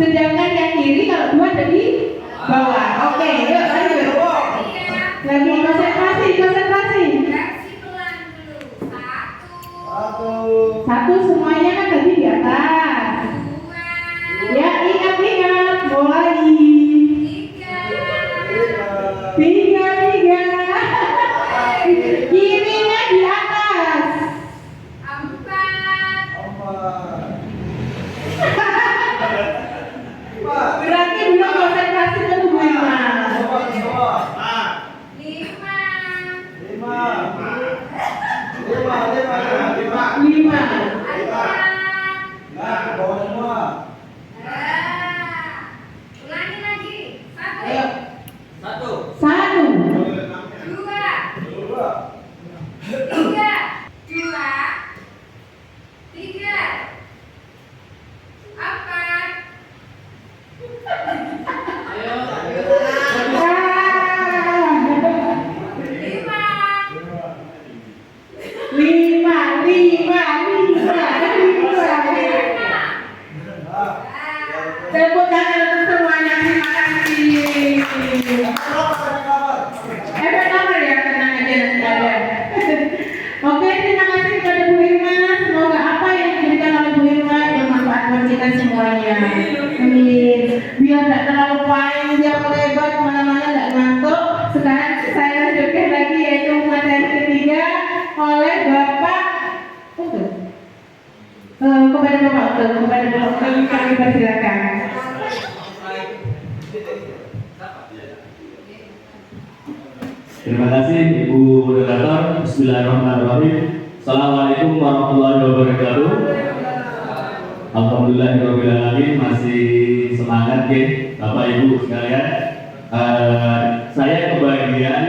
sedangkan yang kiri kalau 2 ada di bawah. Oke, yuk lanjut. Lagi konsentrasi. Reaksi pelan dulu. 1, 1 semuanya kan tadi di atas. 2, Ya, ingat, mulai. 3, 3. Kirinya di atas. 4, Berarti belum konsentrasi ke tubuh Irma. 5. ulangi lagi. 1, Ayo. 1. 1. 2, 3, 4. Tepuk tangan untuk semuanya, terima kasih. Efek nomor ya, tenang aja nanti ada. Oke, terima kasih kepada Bu Irma. Semoga apa yang diberikan oleh Bu Irma bermanfaat buat kita semuanya. Amin. Biar tidak terlalu panjang lebar kemana-mana, tidak ngantuk. Sekarang saya lanjutkan lagi yaitu materi ketiga oleh Bapak kepada Bapak kami persilakan. Terima kasih Ibu Moderator. Bismillahirrahmanirrahim. Assalamualaikum warahmatullahi wabarakatuh. Alhamdulillahirrahmanirrahim. Masih semangat ya Bapak Ibu sekalian. Saya kebagian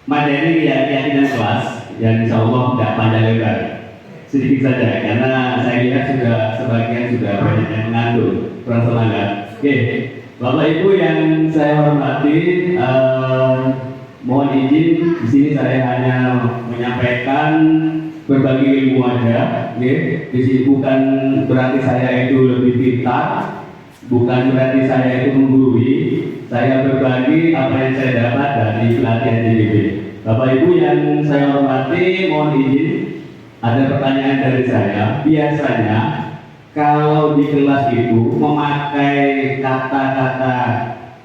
materi keyakinan kelas yang insya Allah tidak panjang lebar, sedikit saja karena saya lihat sebagian sudah banyak yang mengandung kurang semangat. Oke. Bapak Ibu yang saya hormati, mohon izin di sini saya hanya menyampaikan berbagi ilmu aja. Di sini bukan berarti saya itu lebih pintar, bukan berarti saya itu menggurui. Saya berbagi apa yang saya dapat dari pelatihan JBB. Bapak Ibu yang saya hormati, mohon izin ada pertanyaan dari saya. Biasanya kalau di kelas itu memakai kata-kata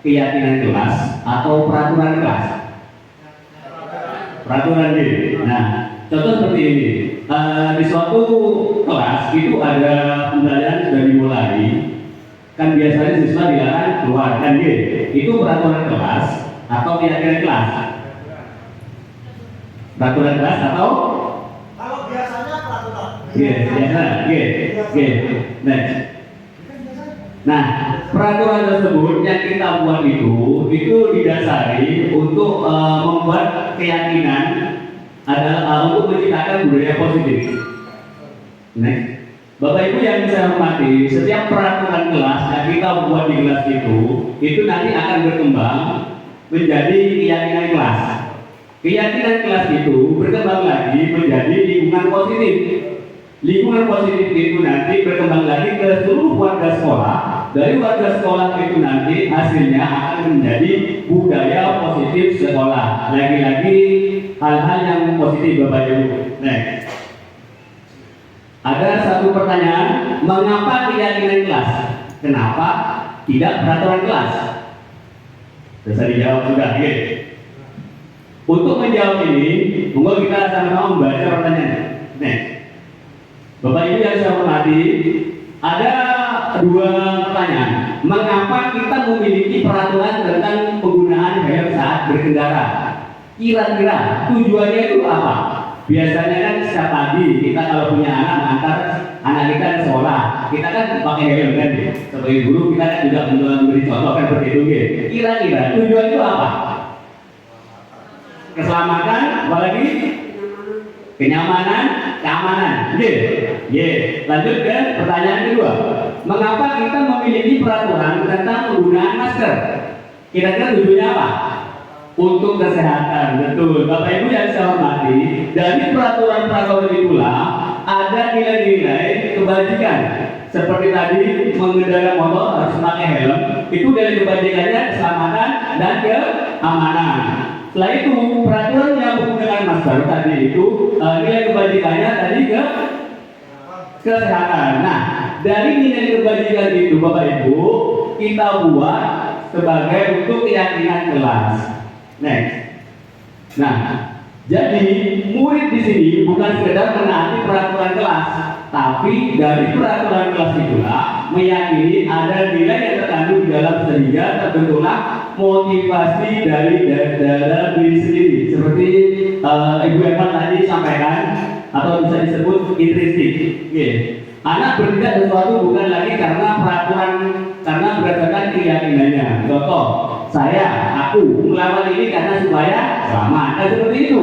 keyakinan kelas atau peraturan kelas? Peraturan gitu. Nah, contoh seperti ini. Di suatu kelas itu ada pembelajaran sudah dimulai. Kan biasanya siswa dilarang keluar kan gitu. Itu peraturan kelas atau keyakinan kelas? Peraturan kelas atau? Kalau biasanya peraturan. Next. Nah, peraturan tersebut yang kita buat itu didasari untuk membuat keyakinan adalah untuk menciptakan budaya positif. Next. Bapak Ibu yang saya hormati, setiap peraturan kelas yang kita buat di kelas itu nanti akan berkembang menjadi keyakinan kelas. Keyakinan kelas itu berkembang lagi menjadi lingkungan positif. Lingkungan positif itu nanti berkembang lagi ke seluruh warga sekolah. Dari warga sekolah itu nanti hasilnya akan menjadi budaya positif sekolah. Lagi-lagi hal-hal yang positif Bapak Ibu. Next. Ada satu pertanyaan, mengapa keyakinan kelas? Kenapa tidak peraturan kelas? Bisa dijawab sudah, ya. Untuk menjawab ini, monggo kita sama-sama membaca pertanyaannya. Next. Bapak Ibu yang saya hormati, ada dua pertanyaan. Mengapa kita memiliki peraturan tentang penggunaan helm saat berkendara? Kira-kira tujuannya itu apa? Biasanya kan setiap pagi kita kalau punya anak mengantar anak kita ke sekolah, kita kan pakai helm kan, sebagai guru kita kan juga memberi contoh kan seperti itu. Kira-kira tujuan itu apa? Keselamatan, apalagi kenyamanan, keamanan. Lanjut ke pertanyaan kedua. Mengapa kita memiliki peraturan tentang penggunaan masker? Kira-kira tujuannya apa? Untuk kesehatan, betul. Bapak Ibu yang saya hormati, dari peraturan itulah ada nilai-nilai kebajikan. Seperti tadi mengendarai motor harus pakai helm, itu nilai kebajikannya keselamatan dan keamanan. Setelah itu peraturan yang menggunakan masker tadi itu nilai kebajikannya tadi ke kesehatan. Nah, dari nilai kebajikan itu Bapak Ibu kita buat sebagai untuk keyakinan kelas. Next. Nah, jadi murid di sini bukan sekedar menaati peraturan kelas, tapi dari peraturan kelas itulah meyakini ada nilai yang terkandung di dalam sehingga terbentuklah motivasi dari dalam diri sendiri. Seperti Ibu Evan tadi sampaikan atau bisa disebut intrinsik. Anak bertindak sesuatu bukan lagi karena peraturan, karena berdasarkan keyakinannya. Contoh, aku melawan ini karena supaya selamat. Nah, seperti itu.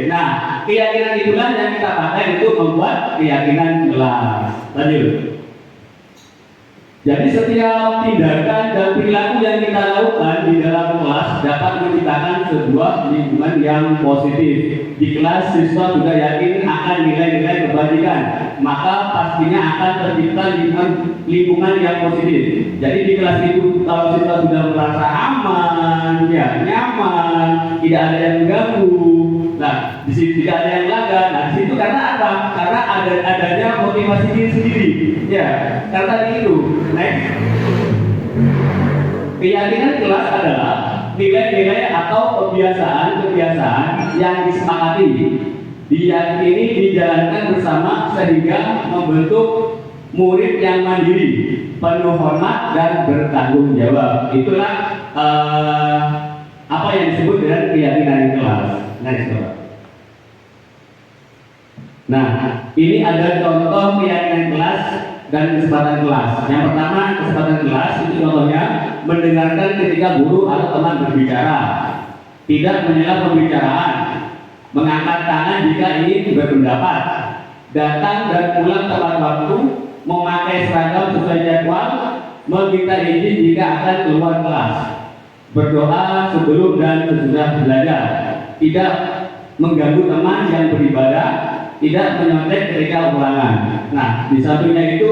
Nah, keyakinan itulah yang kita pakai untuk membuat keyakinan kelas. Lanjut. Jadi setiap tindakan dan perilaku yang kita lakukan di dalam kelas dapat menciptakan sebuah lingkungan yang positif. Di kelas siswa sudah yakin akan nilai-nilai kebajikan, maka pastinya akan tercipta lingkungan yang positif. Jadi di kelas itu kalau siswa sudah merasa aman, ya nyaman, tidak ada yang mengganggu. Nah, di situ tidak ada yang melanggar. Nah, di situ karena apa? Karena adanya motivasi diri sendiri. Ya, karena itu. Next. Keyakinan kelas adalah nilai-nilai atau kebiasaan-kebiasaan yang disepakati, diyakini, dijalankan bersama sehingga membentuk murid yang mandiri, penuh hormat dan bertanggung jawab. Itulah apa yang disebut dengan keyakinan kelas. Next, Bapak. Nah, ini ada contoh keyakinan kelas dan kesempatan kelas. Yang pertama, kesempatan kelas itu contohnya mendengarkan ketika guru atau teman berbicara, tidak menyela pembicaraan, mengangkat tangan jika ingin berpendapat, datang dan pulang tepat waktu, memakai seragam sesuai jadwal, meminta izin jika akan keluar kelas, berdoa sebelum dan sesudah belajar, tidak mengganggu teman yang beribadah, tidak menyontek ketika ulangan. Nah, di sampingnya itu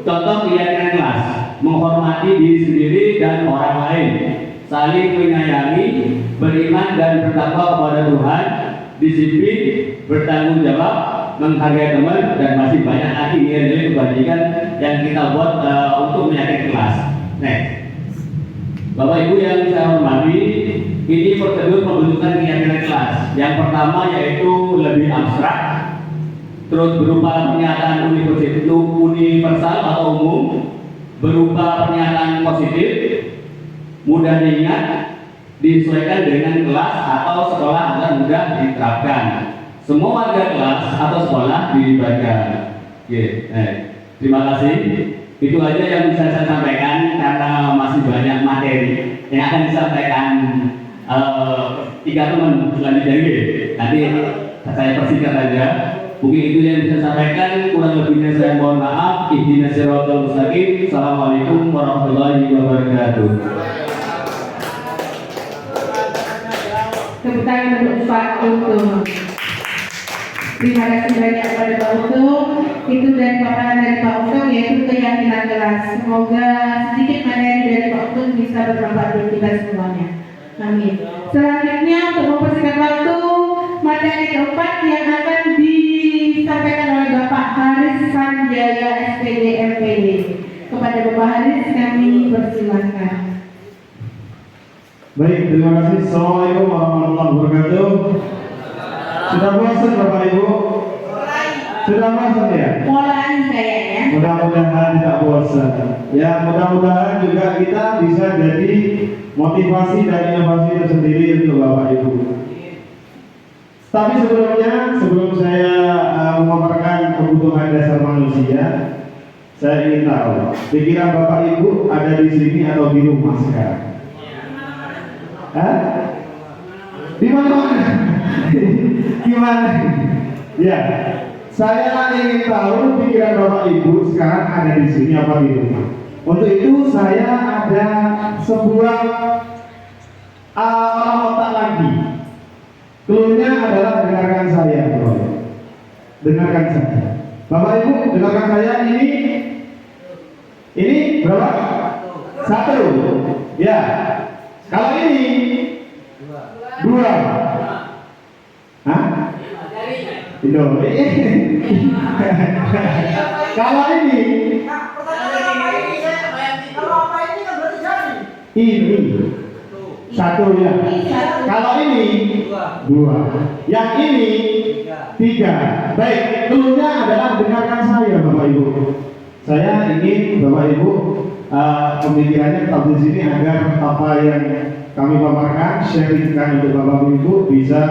contoh keyakinan kelas, menghormati diri sendiri dan orang lain, saling menyayangi, beriman dan bertakwa kepada Tuhan, disiplin, bertanggung jawab, menghargai teman, dan masih banyak lagi nilai-nilai kebajikan yang kita buat untuk meyakinkan kelas. Next. Bapak Ibu yang saya hormati, ini prosedur pembentukan keyakinan kelas. Yang pertama yaitu lebih abstrak, terus berupa pernyataan universal atau umum, berupa pernyataan positif, mudah diingat, disesuaikan dengan kelas atau sekolah agar mudah diterapkan. Semua warga kelas atau sekolah dilibatkan. Terima kasih. Itu aja yang bisa saya sampaikan karena masih banyak materi yang akan disampaikan 3 teman selanjutnya. Nanti saya persingkat saja. Mungkin itu yang bisa saya sampaikan, kurang lebihnya saya mohon maaf. Ihdinas siratal mustaqim. Assalamualaikum warahmatullahi wabarakatuh. Tepuk tangan untuk Pak Untung. Terima kasih banyak pada Pak Untung. Itu dari paparan dari Pak Untung yaitu keyakinan kelas. Semoga sedikit materi dari Pak Untung bisa bermanfaat bagi kita semuanya. Amin. Selanjutnya untuk mempersingkat waktu, materi keempat yang akan disampaikan oleh Bapak Haris Sanjaya SPD MPD. Kepada Bapak Haris kami persilakan. Baik, terima kasih. Assalamualaikum warahmatullahi wabarakatuh. Sudah bosan Bapak Ibu? Sudah bosan ya? Mulai kayaknya. Mudah-mudahan tidak bosan. Ya, mudah-mudahan juga kita bisa jadi motivasi dan inovasi tersendiri untuk Bapak Ibu. Tapi sebelumnya, sebelum saya memaparkan kebutuhan dasar manusia, saya ingin tahu pikiran Bapak Ibu ada di sini atau di rumah sekarang? Di mana? Gimana? Ya, saya ingin tahu pikiran Bapak Ibu sekarang ada di sini apa di rumah. Untuk itu saya ada sebuah otak lagi. Cluenya adalah dengarkan saya, bro. Dengarkan saya. Bapak Ibu dengarkan saya, ini berapa? 1. Ya. Kalau ini 2. Hah? Itu. Kalau ini ini 1 ya. Kalau ini 2. Yang ini 3. Baik, cluenya adalah dengarkan saya Bapak Ibu. Saya ingin Bapak Ibu pemikirannya tetap di sini agar apa yang kami paparkan, sharingkan untuk Bapak Ibu bisa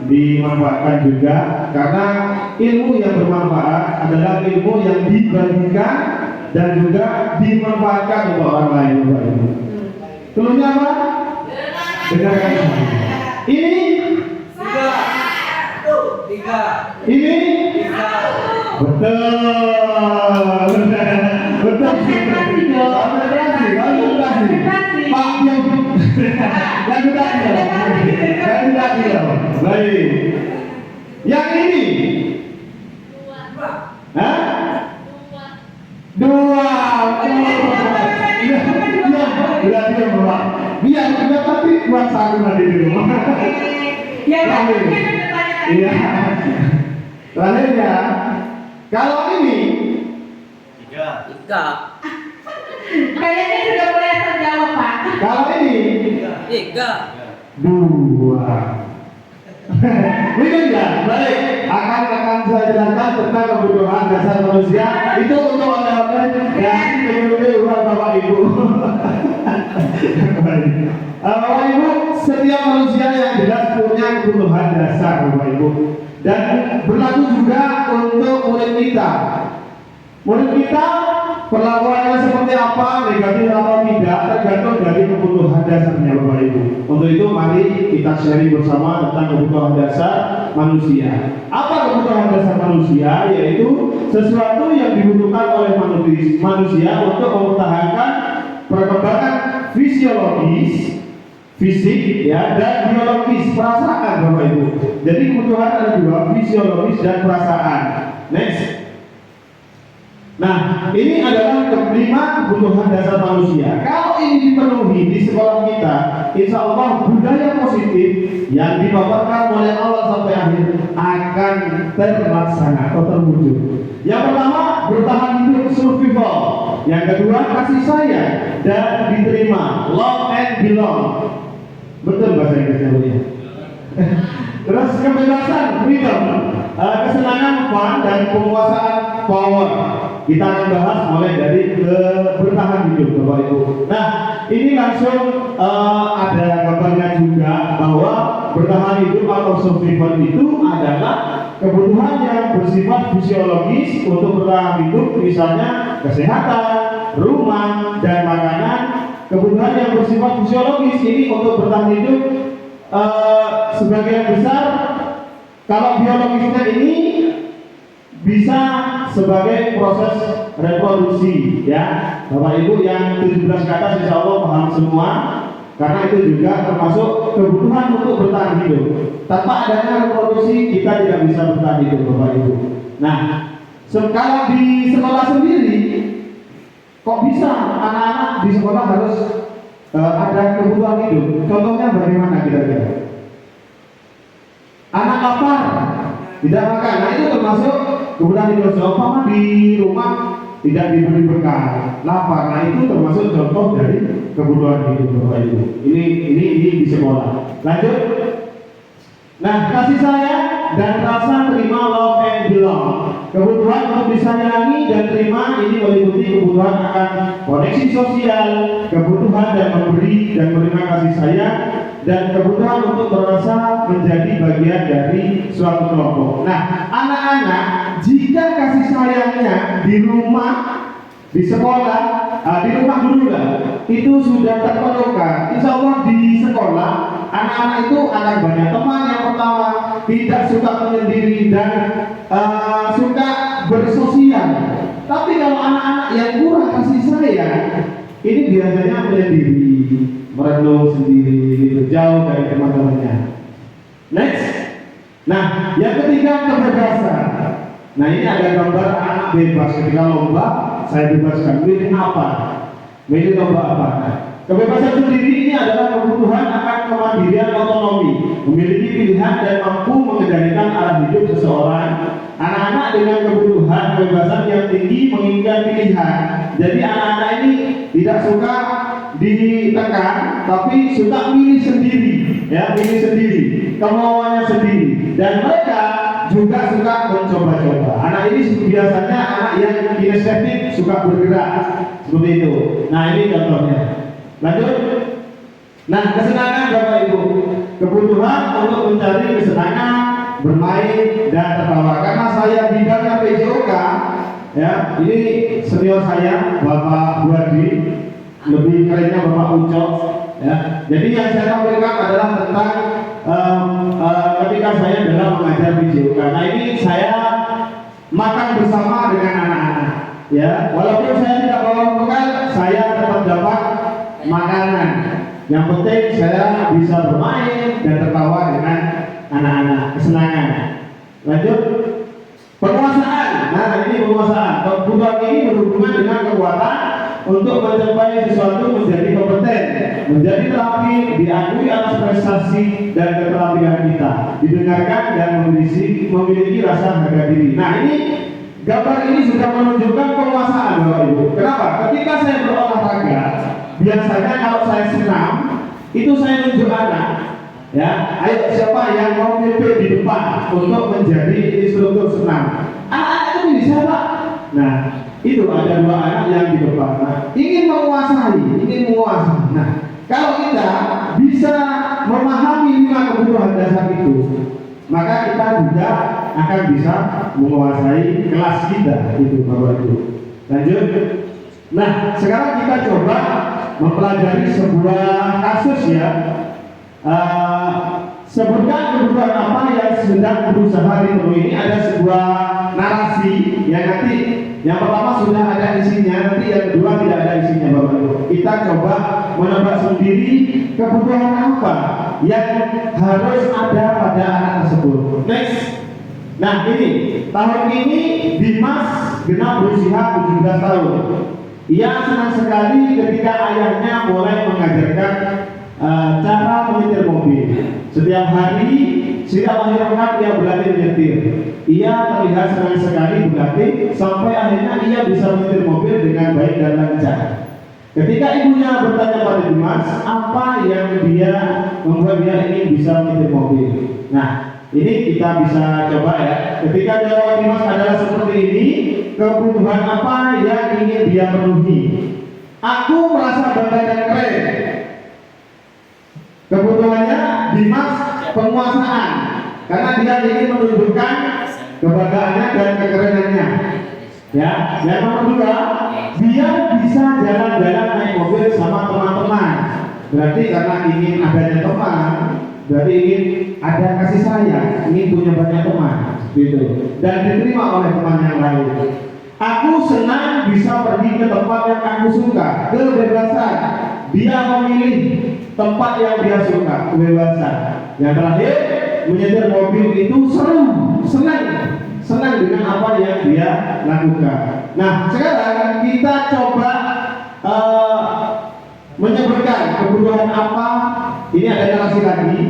dimanfaatkan juga, karena ilmu yang bermanfaat adalah ilmu yang dibagikan dan juga dimanfaatkan untuk orang lain Bapak Ibu. Cluenya apa? Dengarkan saya. Ini 3. Ini 3. Betul. Betul. Baik. Yang ini 2. Berarti berapa? Biar kita tapi buat satu nanti di rumah. Iya. Terakhirnya, kalau ini 3. Kayaknya sudah mulai terjawab Pak. Kalau ini 2. Betul ya? Baik. Akan saya jelaskan tentang kebutuhan dasar manusia itu untuk oleh-oleh dan menurut Bapak Ibu. Bapak Ibu, setiap manusia yang jelas punya kebutuhan dasar Bapak Ibu, dan berlaku juga untuk murid kita. Murid kita perlakuannya seperti apa, negatif atau tidak, tergantung dari kebutuhan dasarnya Bapak Ibu. Untuk itu mari kita sharing bersama tentang kebutuhan dasar manusia. Apa kebutuhan dasar manusia? Yaitu sesuatu yang dibutuhkan oleh manusia untuk mempertahankan perkembangan fisiologis, fisik ya, dan biologis, perasaan Bapak Ibu. Jadi kebutuhan ada 2, fisiologis dan perasaan. Next. Nah, ini adalah kelima kebutuhan dasar manusia. Kalau ini dipenuhi di sekolah kita, insya Allah budaya positif yang dipaparkan oleh awal sampai akhir akan terlaksana atau terwujud. Yang pertama, bertahan hidup, survival. Yang kedua, kasih sayang dan diterima, love and belong. Betul bahasa Inggrisnya ya. Terus kebebasan, freedom, kesenangan, fun, dan penguasaan, power. Kita akan bahas mulai dari bertahan hidup Bapak Ibu. Nah, ini langsung ada gambarnya juga bahwa bertahan hidup atau survival itu adalah kebutuhan yang bersifat fisiologis untuk bertahan hidup, misalnya kesehatan, rumah, dan makanan. Kebutuhan yang bersifat fisiologis ini untuk bertahan hidup sebagian besar, kalau biologisnya ini bisa sebagai proses reproduksi ya Bapak Ibu. Yang 17 ke atas insya Allah paham semua, karena itu juga termasuk kebutuhan untuk bertahan hidup. Tanpa adanya reproduksi kita tidak bisa bertahan hidup Bapak Ibu. Nah, kalau di sekolah sendiri kok bisa anak-anak di sekolah harus ada kebutuhan hidup? Contohnya bagaimana kira-kira? Anak lapar tidak makan, nah itu termasuk kebutuhan hidup. Seumpama di rumah tidak diberi bekal, lapar, nah itu termasuk contoh dari kebutuhan hidup Bapak Ibu. Ini di sekolah. Lanjut. Nah, kasih sayang dan rasa terima, love and belong. Kebutuhan untuk disayangi dan terima ini meliputi kebutuhan akan koneksi sosial, kebutuhan dan memberi dan menerima kasih sayang, dan kebutuhan untuk merasa menjadi bagian dari suatu kelompok. Nah, anak-anak jika kasih sayangnya di rumah, di sekolah, di rumah dulu lah, itu sudah terpenuhkan. Insya Allah di sekolah anak-anak itu akan banyak teman. Yang pertama, tidak suka menyendiri dan suka bersosial. Tapi kalau anak-anak yang kurang kasih sayang, ini biasanya menyendiri, merenung sendiri, jauh dari teman-temannya. Next. Nah, yang ketiga, kebebasan. Nah ini ada gambar anak bebas ketika lomba, saya bebaskan milih apa, milih lomba apa. Nah, kebebasan sendiri ini adalah kebutuhan akan kemandirian otonomi, memiliki pilihan dan mampu mengendalikan arah hidup seseorang. Anak-anak dengan kebutuhan kebebasan yang tinggi menginginkan pilihan. Jadi anak-anak ini tidak suka ditekan, tapi suka milih sendiri, ya milih sendiri, kemauannya sendiri. Dan mereka juga suka mencoba-coba. Anak ini biasanya anak yang kinestetik, suka bergerak seperti itu. Nah ini contohnya. Lanjut. Nah kesenangan Bapak Ibu, kebutuhan untuk mencari kesenangan, bermain dan tertawa. Karena saya bidangnya PJOK, ya ini senior saya Bapak Buadi, lebih kerennya Bapak Ucok, ya. Jadi yang saya tampilkan adalah tentang ketika saya dalam mengajar PJOK. Nah ini saya makan bersama dengan anak-anak, ya. Walaupun saya tidak bawa bekal, saya tetap dapat makanan. Yang penting saya bisa bermain dan tertawa dengan anak-anak, kesenangan. Lanjut. Penguasaan. Nah ini penguasaan. Kebutuhan ini berhubungan dengan kekuatan untuk mencapai sesuatu, menjadi kompeten, menjadi terapi, diakui atas prestasi dan keterampilan kita, didengarkan dan memiliki rasa harga diri. Nah ini gambar ini sudah menunjukkan penguasaan Bapak Ibu. Kenapa? Ketika saya berolahraga, biasanya kalau saya senam itu saya nunjuk anak, ya, ayo siapa yang mau mimpin di depan untuk menjadi instruktur senam. Anak-anak itu bisa Pak. Nah itu ada dua anak yang di depan, nah, ingin menguasai. Nah kalau kita bisa memahami 5 kebutuhan dasar itu, maka kita juga akan bisa menguasai kelas kita itu Bapak Ibu. Lanjut. Nah sekarang kita coba mempelajari sebuah kasus ya. Sebutkan kebutuhan apa yang sedang berusaha dipenuhi. Ini ada sebuah narasi yang nanti yang pertama sudah ada isinya, nanti yang kedua tidak ada isinya Bapak Ibu. Kita coba menebak sendiri kebutuhan apa yang harus ada pada anak tersebut. Next. Nah ini tahun ini Dimas genap berusia 17 tahun. Ia senang sekali ketika ayahnya mulai mengajarkan cara menyetir mobil. Setiap hari, setiap akhir pekan ia berlatih menyetir. Ia terlihat senang sekali berlatih sampai akhirnya ia bisa menyetir mobil dengan baik dan lancar. Ketika ibunya bertanya pada Dimas, apa yang dia membuat dia ingin bisa menyetir mobil. Nah, ini kita bisa coba ya. Ketika jawaban Dimas adalah seperti ini, kebutuhan apa yang ingin dia penuhi? Aku merasa bangga dan keren. Kebutuhannya Dimas penguasaan, karena dia ingin menunjukkan kebanggaannya dan kekerenannya. Ya, yang nomor 2, dia bisa jalan-jalan naik mobil sama teman-teman. Berarti karena ingin adanya teman, berarti ingin ada kasih sayang, ingin punya banyak teman, gitu. Dan diterima oleh teman yang lain. Aku senang bisa pergi ke tempat yang aku suka, kebebasan. Dia memilih tempat yang dia suka, kebebasan. Yang terakhir, menyetir mobil itu seru, senang dengan apa yang dia lakukan. Nah, sekarang kita coba menyebutkan kebutuhan apa. Ini ada narasi lagi.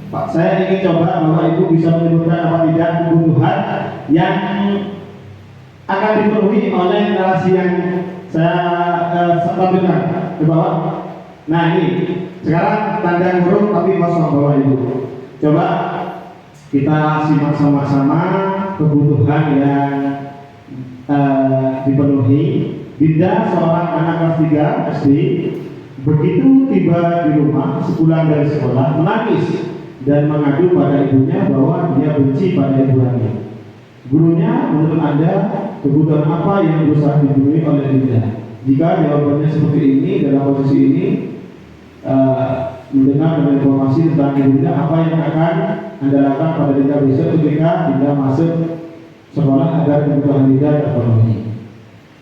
Pak, saya ingin coba Bapak Ibu bisa menyebutkan apa tidak kebutuhan yang akan dipenuhi oleh narasi yang saya tampilkan ke bawah. Nah ini sekarang tanda huruf tapi kosong Bapak Ibu. Coba kita simak sama-sama kebutuhan yang dipenuhi. Dinda, seorang anak kelas 3 SD, begitu tiba di rumah sepulang dari sekolah menangis dan mengadu pada ibunya bahwa dia benci pada ibunya. Gurunya, menurut Anda kebutuhan apa yang berusaha dipenuhi oleh Dinda? Jika jawabannya seperti ini, dalam posisi ini mendengar dan informasi tentang Dinda, apa yang akan Anda lakukan pada Dinda besok ketika Dinda masuk sekolah agar kebutuhan Dinda terpenuhi?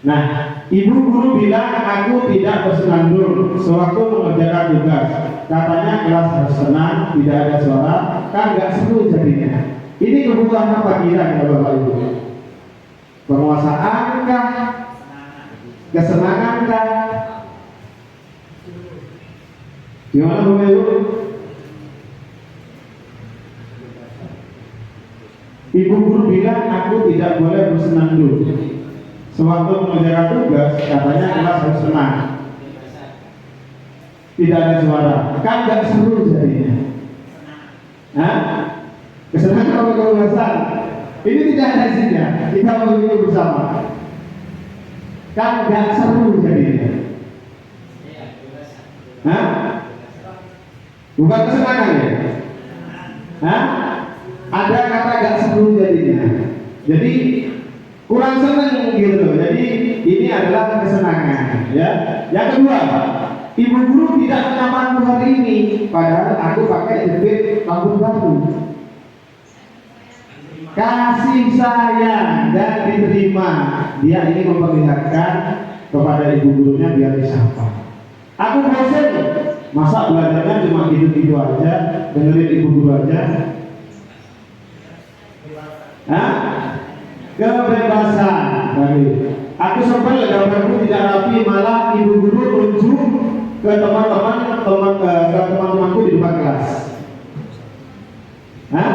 Nah, ibu guru bilang aku tidak bersenandung sewaktu mengerjakan tugas. Katanya kelas harus tenang, tidak ada suara, kan nggak seru jadinya. Ini kebutuhan apa kira Bapak Ibu? Penguasaan kah? Kesenangan kah? Gimana Bapak Ibu? Ibu guru bilang aku tidak boleh bersenandung. Sewaktu mengerjakan tugas, katanya kelas harus senang. Tidak ada suara, kan gak seru jadinya. Hah? Kesenangan atau kebebasan? Ini tidak ada isinya. Kita memiliki bersama. Kan gak seru jadinya. Hah? Bukan kesenangan ya? Hah? Ada kata gak seru jadinya. Jadi kurang senang gitu. Jadi ini adalah kesenangan. Ya. Yang kedua, ibu guru tidak menyamakan hari ini, padahal aku pakai jepit rambut baru. Kasih sayang dan diterima. Dia ingin memperlihatkan kepada ibu gurunya biar disapa. Aku bosan, masa belajarnya cuma gitu-gitu aja, dengerin ibu guru aja. Hah? Kebebasan. Aku sebel gambarku tidak rapi, malah ibu guru tunjuk ke teman-temanku di depan kelas. Hah?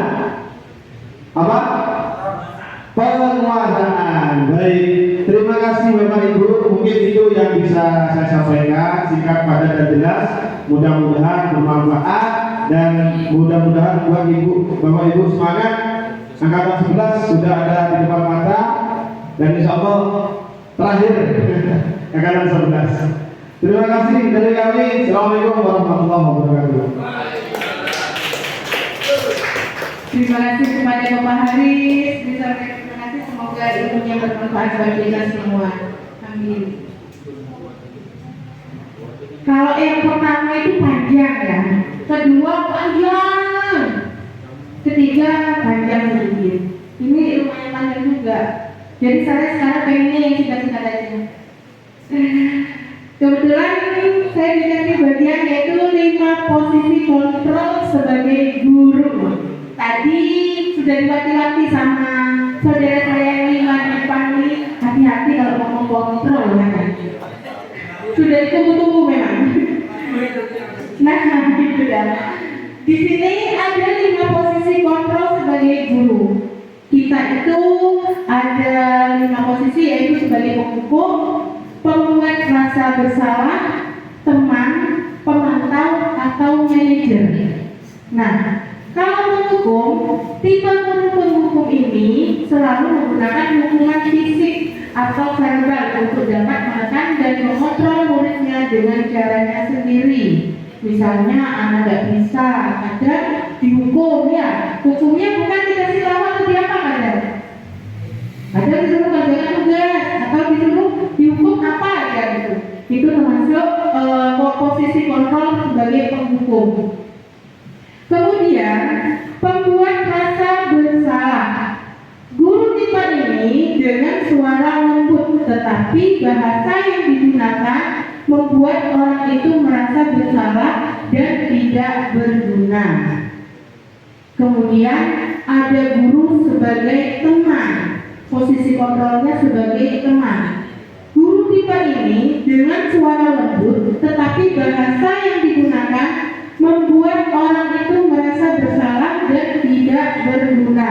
Apa? Penguasaan. Baik, terima kasih Bapak Ibu. Mungkin itu yang bisa saya sampaikan, singkat, padat dan jelas. Mudah-mudahan bermanfaat dan mudah-mudahan buat Ibu, Bapak Ibu semangat. Angkatan 11 sudah ada di depan mata dan insya Allah terakhir angkatan 11. Terima kasih dari kami. Assalamualaikum warahmatullahi wabarakatuh. Terima kasih kepada Bapak Haris. Terima kasih, semoga ilmunya bermanfaat bagi kita semua. Amin. Kalau yang pertama itu panjang ya, kedua panjang, ketiga panjang sedikit. Ini lumayan panjang juga. Jadi saya sekarang pengennya yang singkat-singkat aja. Kebetulan saya dikasih bagian yaitu 5 posisi kontrol sebagai guru. Tadi sudah dilatih sama saudara saya yang 5 di depan ini, hati-hati kalau ngomong kontrol kan. Sudah ditunggu-tunggu memang. Nah, gitu ya. Di sini ada 5 posisi kontrol sebagai guru. Kita itu ada 5 posisi, yaitu sebagai penghukum, pembuat rasa bersalah, teman, pemantau, atau manajer. Nah, kalau menghukum, tipe penghukum ini selalu menggunakan hukuman fisik atau verbal untuk dapat menekan dan mengontrol muridnya dengan caranya sendiri. Misalnya anak gak bisa, kadang dihukum ya. Hukumnya bukan dikasih lawan atau diapakan ya. Kadang disuruh kerjakan tugas atau disuruh dihukum apa ya gitu. Itu termasuk posisi kontrol sebagai penghukum. Kemudian pembuat rasa bersalah. Guru tipe ini dengan suara lembut tetapi bahasa yang digunakan membuat orang itu merasa bersalah dan tidak berguna. Kemudian ada guru sebagai teman. Posisi kontrolnya sebagai teman. Guru tipe ini dengan suara lembut tetapi bahasa yang digunakan membuat orang itu merasa bersalah dan tidak berguna.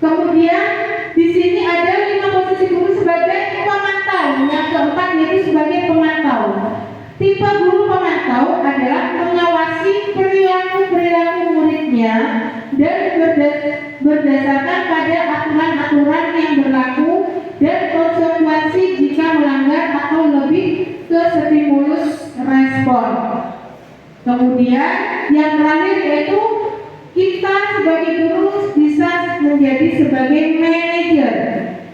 Kemudian di sini ada 5 posisi guru sebagai pemantau. Yang keempat yaitu sebagai pemantau. Tipe guru pemantau adalah mengawasi perilaku muridnya dan berdasarkan pada aturan-aturan yang berlaku dan konsekuensi jika melanggar atau lebih ke stimulus respon. Kemudian yang terakhir yaitu kita sebagai guru bisa menjadi sebagai manajer,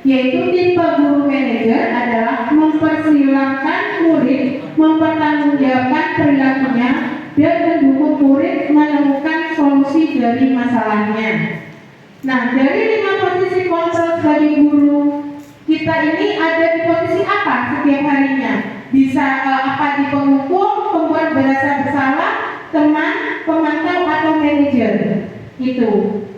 yaitu tipe guru manajer adalah mempersilahkan murid mempertanggungjawabkan perilakunya dan mendukung murid menemukan solusi dari masalahnya. Nah, dari 5 posisi kontrol sebagai guru, kita ini ada di posisi apa setiap harinya? Bisa apa di penghukum, pembuat berasa bersalah, teman, pemantau atau manajer. Itu.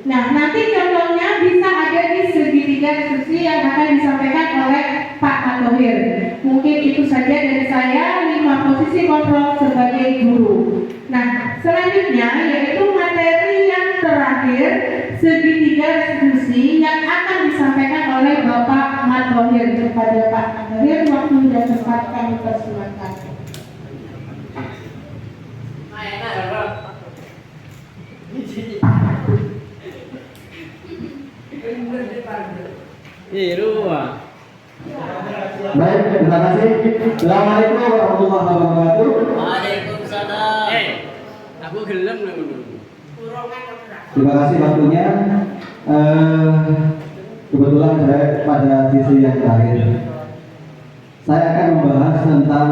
Nah, nanti contohnya bisa ada di segitiga segitiga diskusi yang akan disampaikan oleh Pak Matohir. Mungkin itu saja dari saya, 5 posisi kontrol sebagai guru. Nah, selanjutnya yaitu materi yang terakhir, segitiga diskusi yang akan disampaikan oleh Bapak Matohir. Kepada Pak Matohir, waktu dan tempat kami persilakan. Baik, terima kasih. Assalamualaikum warahmatullahi wabarakatuh. Waalaikumsalam. Aku gelem ngono. Terima kasih waktunya. Kebetulan saya pada sisi yang terakhir. Saya akan membahas tentang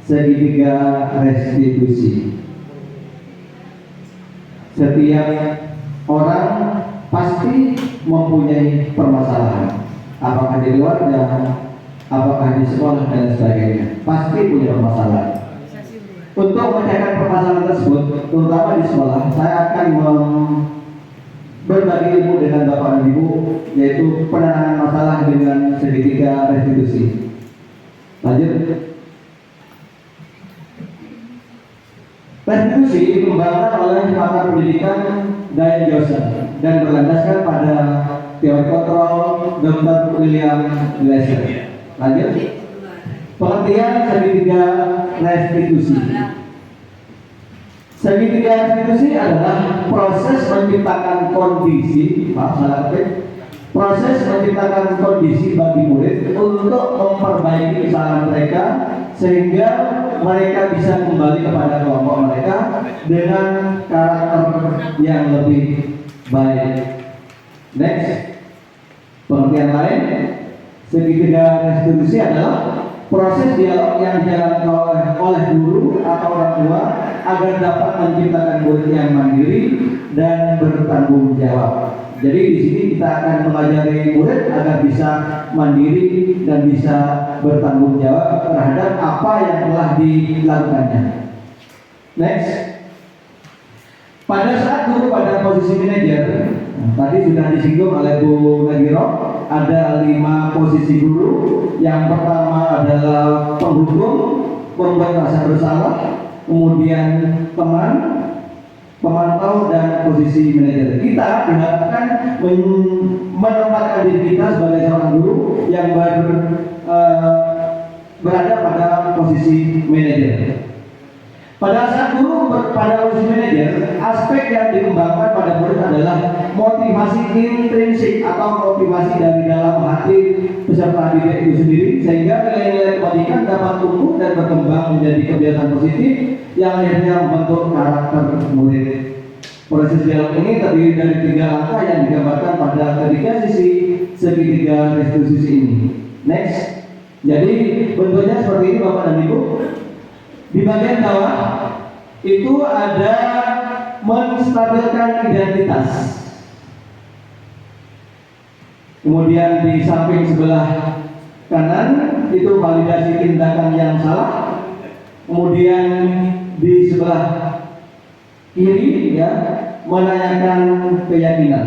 segitiga restitusi. Setiap orang pasti mempunyai permasalahan, apakah di keluarga, apakah di sekolah dan sebagainya, pasti punya permasalahan. Untuk memecahkan permasalahan tersebut, terutama di sekolah, saya akan berbagi ilmu dengan Bapak dan Ibu, yaitu penanganan masalah dengan segitiga restitusi. Lanjut. Restitusi dikembangkan oleh pakar pendidikan Diane Johnson dan berlandaskan pada teori kontrol Dr. William Glasser. Lanjut. Pengertian segitiga restitusi. Segitiga restitusi adalah proses menciptakan kondisi, proses menciptakan kondisi bagi murid untuk memperbaiki kesalahan mereka sehingga mereka bisa kembali kepada kelompok mereka dengan karakter yang lebih baik. Next, pengertian lain, segitiga restitusi adalah proses dialog yang dijalankan oleh guru atau orang tua agar dapat menciptakan murid yang mandiri dan bertanggung jawab. Jadi di sini kita akan mengajari murid agar bisa mandiri dan bisa bertanggung jawab terhadap apa yang telah dilakukannya. Next, pada saat guru pada posisi manajer, tadi sudah disinggung oleh Bu Nagiro, ada 5 posisi guru. Yang pertama adalah penghukum, pembuat rasa bersalah, kemudian teman, pemantau, dan posisi manajer. Kita diharapkan menempatkan diri kita sebagai seorang guru yang berada pada posisi manajer. Pada saat guru pada posisi manajer, aspek yang dikembangkan pada murid adalah motivasi intrinsik atau motivasi dari dalam hati peserta didik itu sendiri, sehingga nilai-nilai kebaikan dapat tumbuh dan berkembang menjadi kebiasaan positif yang akhirnya membentuk karakter murid. Proses dialog ini terdiri dari 3 langkah yang digambarkan pada ketiga sisi segitiga restitusi ini. Next, jadi bentuknya seperti ini Bapak dan Ibu. Di bagian bawah itu ada menstabilkan identitas. Kemudian di samping sebelah kanan itu validasi tindakan yang salah. Kemudian di sebelah kiri ya menanyakan keyakinan.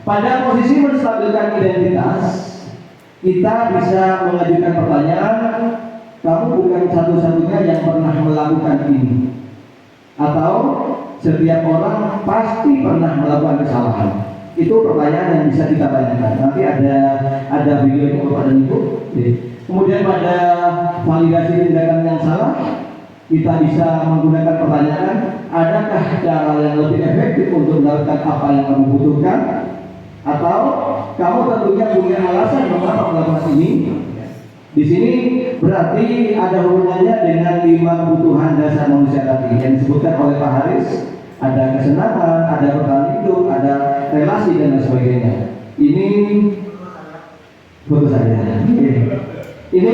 Pada posisi menstabilkan identitas, kita bisa mengajukan pertanyaan, kamu bukan satu-satunya yang pernah melakukan ini, atau setiap orang pasti pernah melakukan kesalahan. Itu pertanyaan yang bisa kita tanyakan. Nanti ada video Bapak dan Ibu. Kemudian pada validasi tindakan yang salah, kita bisa menggunakan pertanyaan, adakah cara yang lebih efektif untuk mendapatkan apa yang kamu butuhkan, atau kamu tentunya punya alasan mengapa melakukan ini. Di sini berarti ada hubungannya dengan 5 kebutuhan dasar manusia tadi yang disebutkan oleh Pak Haris. Ada kesenangan, ada bertahan hidup, ada relasi dan sebagainya. Ini foto saya. Ini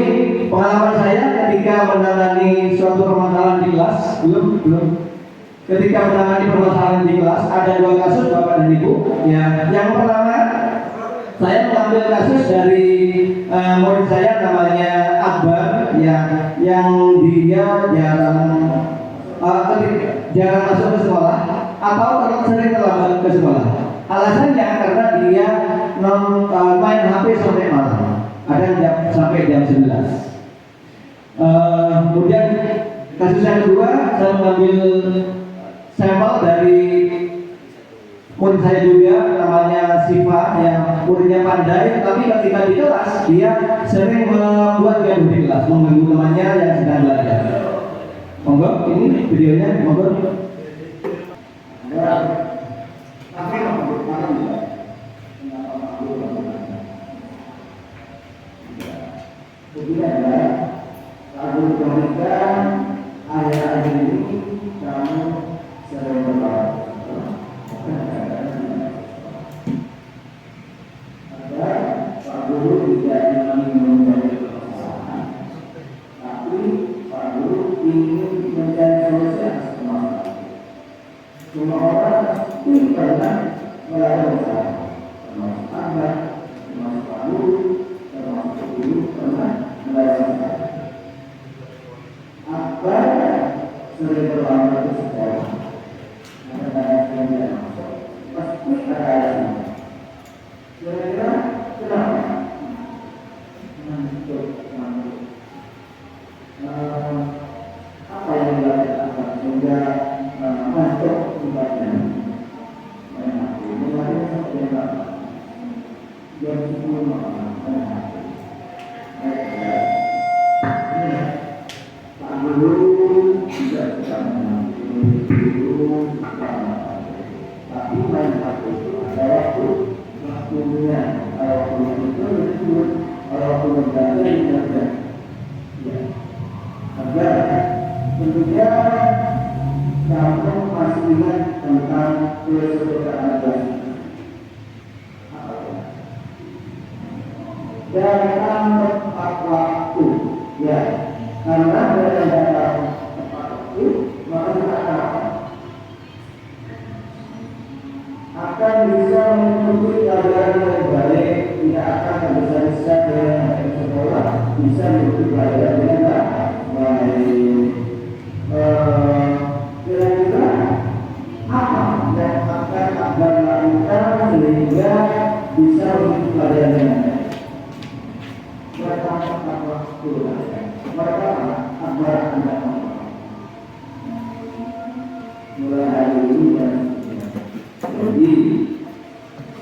pengalaman saya ketika menangani suatu permasalahan di kelas. Belum. Ketika menangani permasalahan di kelas ada 2 kasus Bapak dan Ibu. Ya, yang pertama saya mengambil kasus dari murid saya namanya Akbar yang dia jarang masuk ke sekolah atau sering terlambat ke sekolah. Alasannya karena dia main HP sampai malam, ada yang sampai jam 11. Kemudian kasus yang kedua, saya mengambil sampel dari murid saya juga, namanya Siva, yang muridnya pandai, tapi ketika di kelas dia sering membuat gaduh di kelas, mengganggu temannya yang sedang belajar. Monggo, ini videonya, monggo. Kemudian lagu kemerdekaan akhir-akhir ini kamu sering berlalu. Agar Pak Guru tidak ingin menjadi kesalahan, tapi Pak Guru ingin mencari solusi atas permasalahan. Semua orang pasti pernah melakukan kesalahan, termasuk Anda, termasuk Pak Guru, termasuk Guru pernah melakukan kesalahan. Apa sering berlalu di sekolah? Ada yang tidak masuk, pasti ada alasan. Kira-kira kenapa? Apa yang dilakukan sehingga masuk tempatnya? Mulai seperti apa? Jam 10 malam. Pak Guru juga sedang mengambil tapi main HP ada waktunya, waktu itu disebut waktu belajar internet. Ya, agar tentunya kamu masih ingat tentang kesukaan jangan tepat waktu, ya, karena dengan tepat waktu maka akan bisa mengikuti pelajaran yang baik, tidak akan bisa dengan sekolah, bisa mengikuti pelajaran dengan baik. Kira-kira apa yang akan Anda lakukan sehingga bisa mengikuti pelajaran dengan baik? Mereka tepat waktu, mereka agar Anda mulai hari ini dan jadi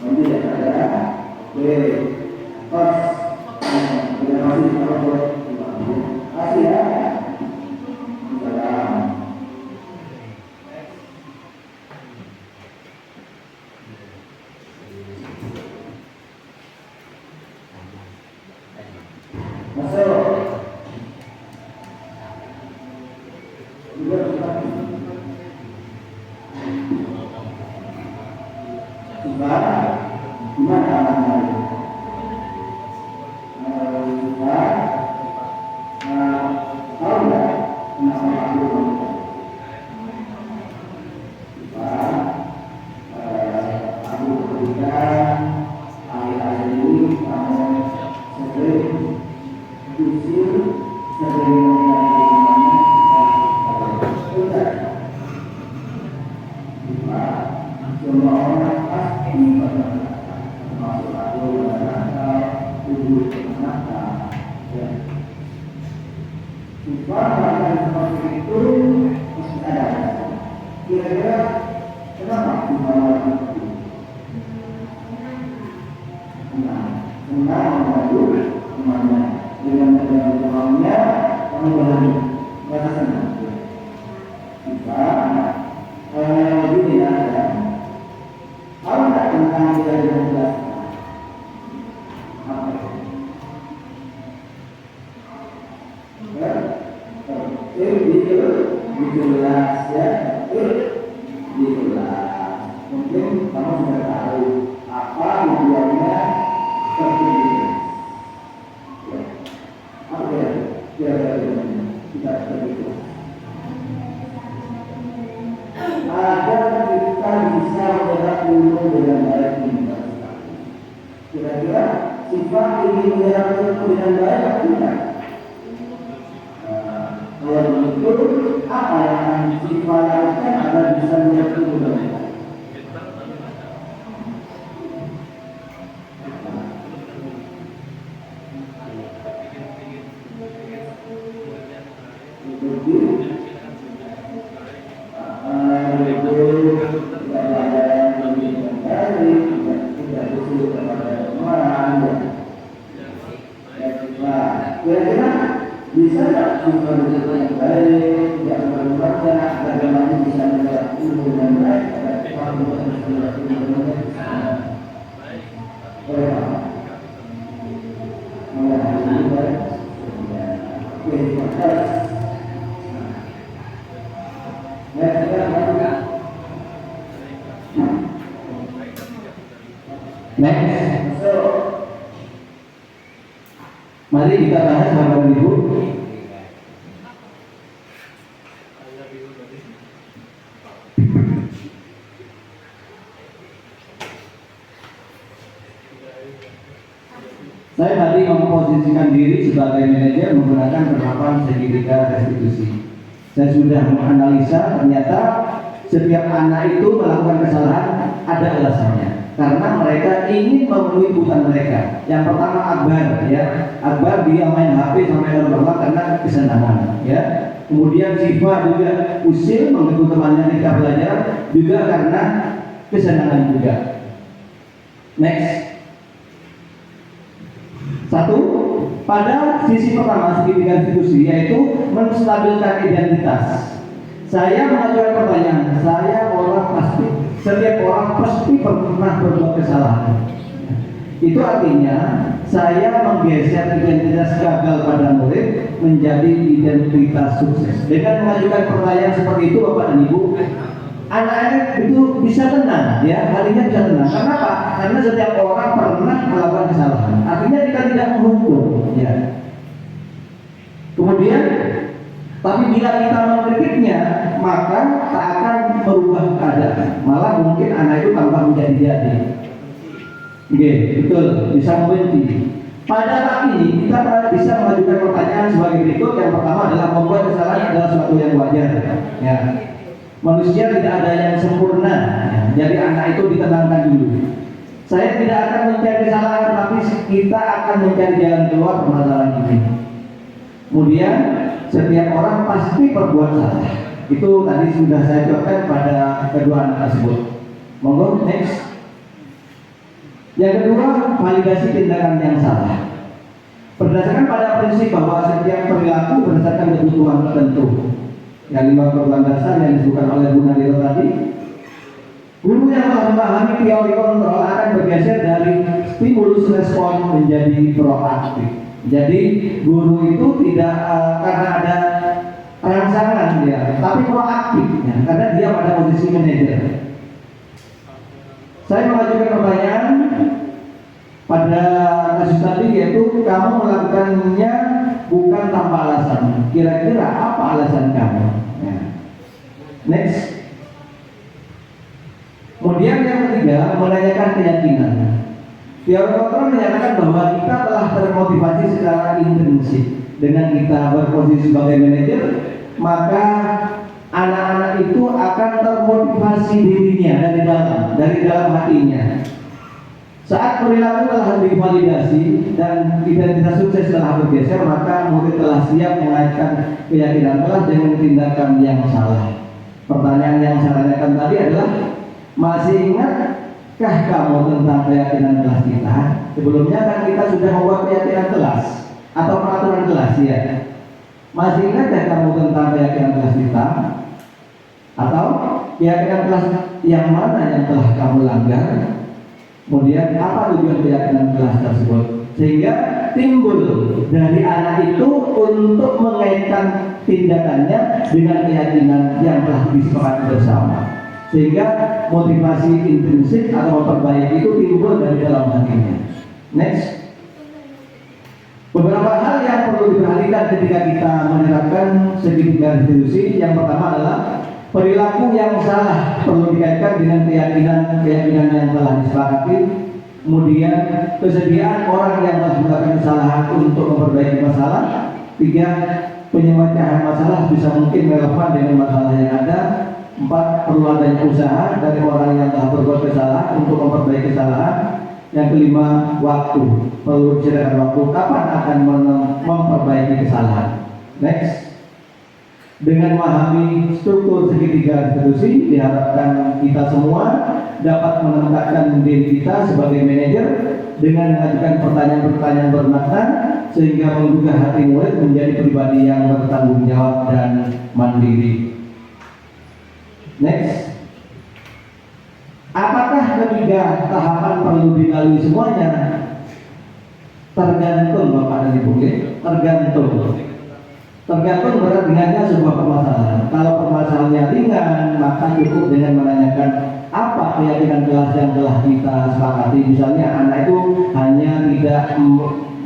nanti ada pas masih kalau kasih ya salam. Masuk gimana anak-anak? Tahu nggak kenapa aku aku berikan akhir-akhir ini kamu sering kusir, sering semua orang pasti termasuk aku ibu nakal, ya. Supaya seperti itu mesti ada. Kira-kira kenapa kita melakukan itu? Senang membantu temannya dengan temannya kamu berani, merasa senang. Kita begini ada. Tahu tak tentang dia yang jelas? Apa itu? Dijelas ya, dijelas. Mungkin kamu sudah tahu apa tujuannya tertulis. Apa ya? Kira-kira kita tertulis. Agar kita bisa menjaga ilmu dengan baik ini. Kira-kira sifat ingin menjaga ilmu dengan baik atau tidak? Kalau begitu, apa yang akan sifat lakukan agar bisa menjaga ilmu dengan baik? Kira-kira bisa tak juga yang baik, tidak berubahnya, bagaimana bisa mendapat ilmu yang baik, Next. Mari kita bahas Bapak dan Ibu. Saya tadi memposisikan diri sebagai manajer menggunakan penerapan segitiga restitusi. Saya sudah menganalisa ternyata setiap anak itu melakukan kesalahan ada alasannya. Karena mereka ingin memenuhi kebutuhan mereka. Yang pertama Akbar, ya. Akbar dia main HP sampai lama karena kesenangan, ya. Kemudian Siva juga usil mengikuti temannya ketika belajar juga karena kesenangan juga. Next. Satu, pada sisi pertama segitiga institusi yaitu menstabilkan identitas. Saya mengajukan pertanyaan, saya orang pasti, setiap orang pasti pernah berbuat kesalahan. Itu artinya saya menggeser identitas gagal pada murid menjadi identitas sukses. Dengan mengajukan pertanyaan seperti itu Bapak dan Ibu, anak-anak itu bisa tenang, ya, harinya bisa tenang. Kenapa? Karena setiap orang pernah melakukan kesalahan. Artinya kita tidak menghukum, ya. Kemudian, tapi bila kita mengkritiknya, maka tak akan merubah keadaan. Malah mungkin anak itu tambah menjadi-jadi. Oke, betul, bisa membenci. Pada tahap ini kita bisa mengajukan pertanyaan sebagai berikut. Yang pertama adalah membuat kesalahan adalah suatu yang wajar, ya. Manusia tidak ada yang sempurna, ya. Jadi anak itu ditenangkan dulu. Saya tidak akan mencari kesalahan, tapi kita akan mencari jalan keluar permasalahan ini. Kemudian setiap orang pasti berbuat salah. Itu tadi sudah saya jawabkan pada kedua anak tersebut. Monggo next. Yang kedua, validasi tindakan yang salah. Berdasarkan pada prinsip bahwa setiap perilaku berdasarkan kebutuhan tertentu. Yang 5 kebutuhan dasar yang disebutkan oleh Bu Nadira tadi. Guru yang telah memahami teori kontrol akan bergeser dari stimulus respon menjadi proaktif. Jadi guru itu tidak karena ada rangsangan dia, tapi proaktif, ya, karena dia pada posisi manajer. Saya mengajukan pertanyaan pada kasus tadi yaitu kamu melakukannya bukan tanpa alasan. Kira-kira apa alasan kamu? Ya. Next. Kemudian yang ketiga menanyakan keyakinan. Teori kontrol menyatakan bahwa kita telah termotivasi secara intrinsik. Dengan kita berposisi sebagai manajer, maka anak-anak itu akan termotivasi dirinya dari dalam hatinya. Saat perilaku telah divalidasi dan identitas sukses telah bergeser, maka murid telah siap mengaitkan keyakinan kelas dengan tindakan yang salah. Pertanyaan yang saya tanyakan tadi adalah, masih ingatkah kamu tentang keyakinan kelas kita? Sebelumnya kan kita sudah membuat keyakinan kelas atau peraturan kelas, ya. Masih ingatkah kamu tentang keyakinan kelas kita? Atau keyakinan kelas yang mana yang telah kamu langgar? Kemudian apa tujuan keyakinan kelas tersebut? Sehingga timbul dari anak itu untuk mengaitkan tindakannya dengan keyakinan yang telah disepakati bersama. Sehingga motivasi intrinsik atau memperbaiki itu timbul dari dalam hatinya. Next. Beberapa hal yang perlu diperhatikan ketika kita menerapkan segitiga restitusi. Yang pertama adalah perilaku yang salah perlu dikaitkan dengan keyakinan yang telah disepakati. Kemudian kesediaan orang yang telah melakukan kesalahan untuk memperbaiki masalah. 3. Pemecahan masalah bisa mungkin relevan dengan masalah yang ada. 4. Perlu adanya usaha dari orang yang telah berbuat kesalahan untuk memperbaiki kesalahan. Yang kelima, waktu. Perlu disediakan waktu kapan akan memperbaiki kesalahan. Next. Dengan memahami struktur segitiga institusi, diharapkan kita semua dapat menempatkan diri kita sebagai manajer dengan mengajukan pertanyaan-pertanyaan bermakna sehingga menggugah hati murid menjadi pribadi yang bertanggung jawab dan mandiri. Next. Apakah ketiga tahapan perlu dilalui semuanya? Tergantung Bapak dan Ibu, tergantung berat ringannya sebuah permasalahan. Kalau permasalahannya ringan, maka cukup dengan menanyakan apa keyakinan kelas yang telah kita sepakati. Misalnya anak itu hanya tidak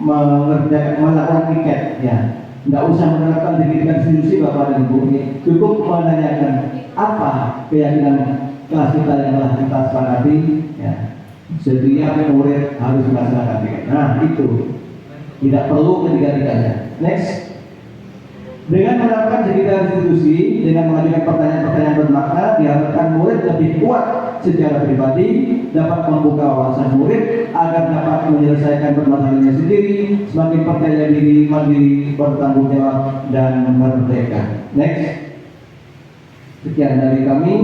melakukan tiket, ya, nggak usah menerapkan segitiga institusi Bapak dan Ibu. Cukup menanyakan apa keyakinan kelas kita yang telah kita sepakati, ya. Setiap murid harus melaksanakan tiket. Nah, itu tidak perlu ketiga-tiganya. Next. Dengan menerapkan segitiga institusi, dengan mengajukan pertanyaan-pertanyaan bermakna, diharapkan murid lebih kuat secara pribadi, dapat membuka wawasan murid agar dapat menyelesaikan permasalahannya sendiri, semakin percaya diri, mandiri, bertanggung jawab, dan merdeka. Next. Sekian dari kami.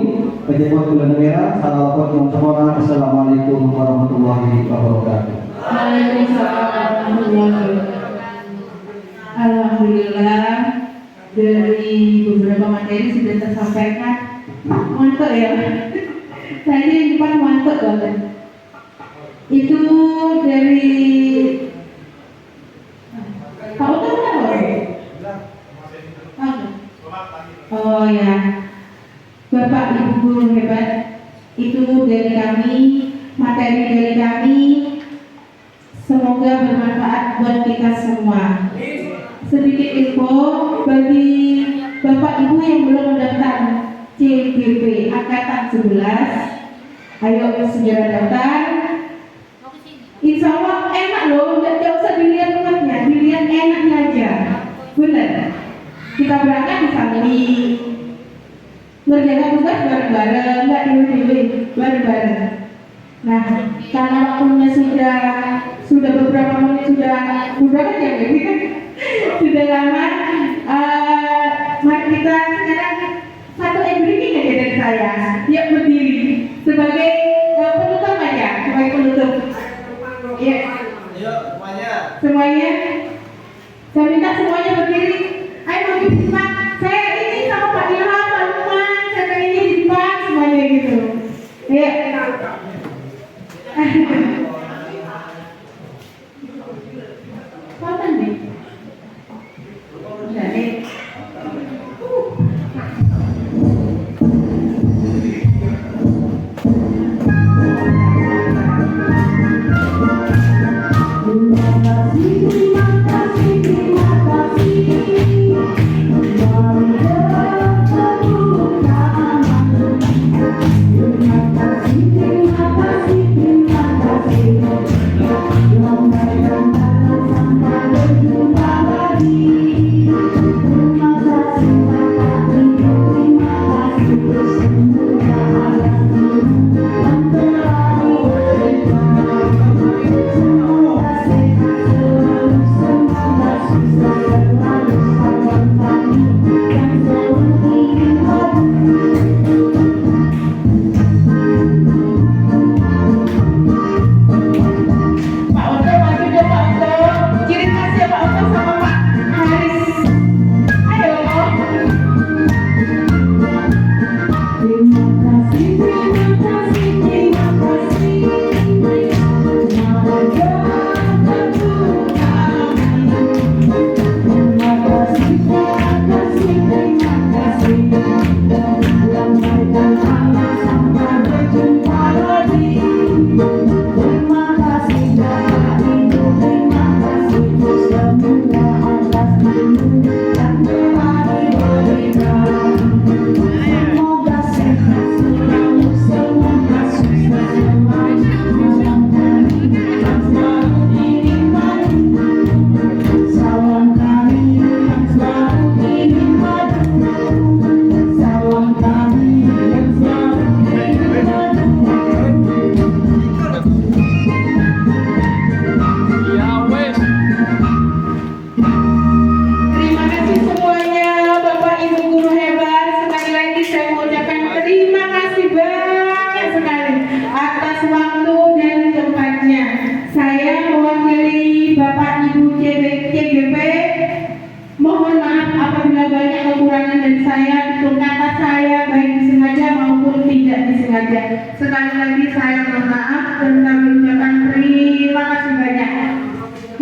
Pejabat Bulan Merah, salam semua. Assalamualaikum warahmatullahi wabarakatuh. Waalaikumsalam warahmatullahi wabarakatuh. Alhamdulillah, dari beberapa materi sudah tersampaikan. Mantap ya. Saya di depan mantap banget. Itu dari tahu kan? Oh ya. Bapak Ibu guru hebat, itu dari kami, materi dari kami, semoga bermanfaat buat kita semua. Sedikit info bagi Bapak Ibu yang belum mendaftar CBP Angkatan 11, ayo segera daftar. Insya Allah enak loh, nggak usah dilihat rumahnya, dilihat enaknya aja, bener. Kita berangkat di samping. Ngerjakan tugas bareng-bareng, nggak dulu bareng-bareng. Nah, karena waktunya sudah beberapa menit sudah jam ini kan sudah lama. Mari kita sekarang satu briefing aja dari saya. Yuk berdiri sebagai penutup aja, sebagai penutup. Ya. Semuanya. Saya minta semuanya berdiri. Ayo berdiri. Saya ini sama Pak Ilham, Pak Lukman, saya ini di depan semuanya gitu. Ya. Kapan nih? Udah nih. Terima kasih. saya, tutur kata saya, baik disengaja maupun tidak disengaja. Sekali lagi saya mohon maaf dan kami ucapkan terima kasih banyak.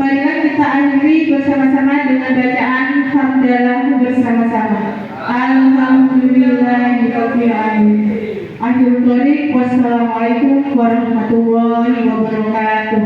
Marilah kita akhiri bersama-sama dengan bacaan hamdalah bersama-sama. Alhamdulillahirabbil alamin. Akhirul thariq, wassalamualaikum warahmatullahi wabarakatuh.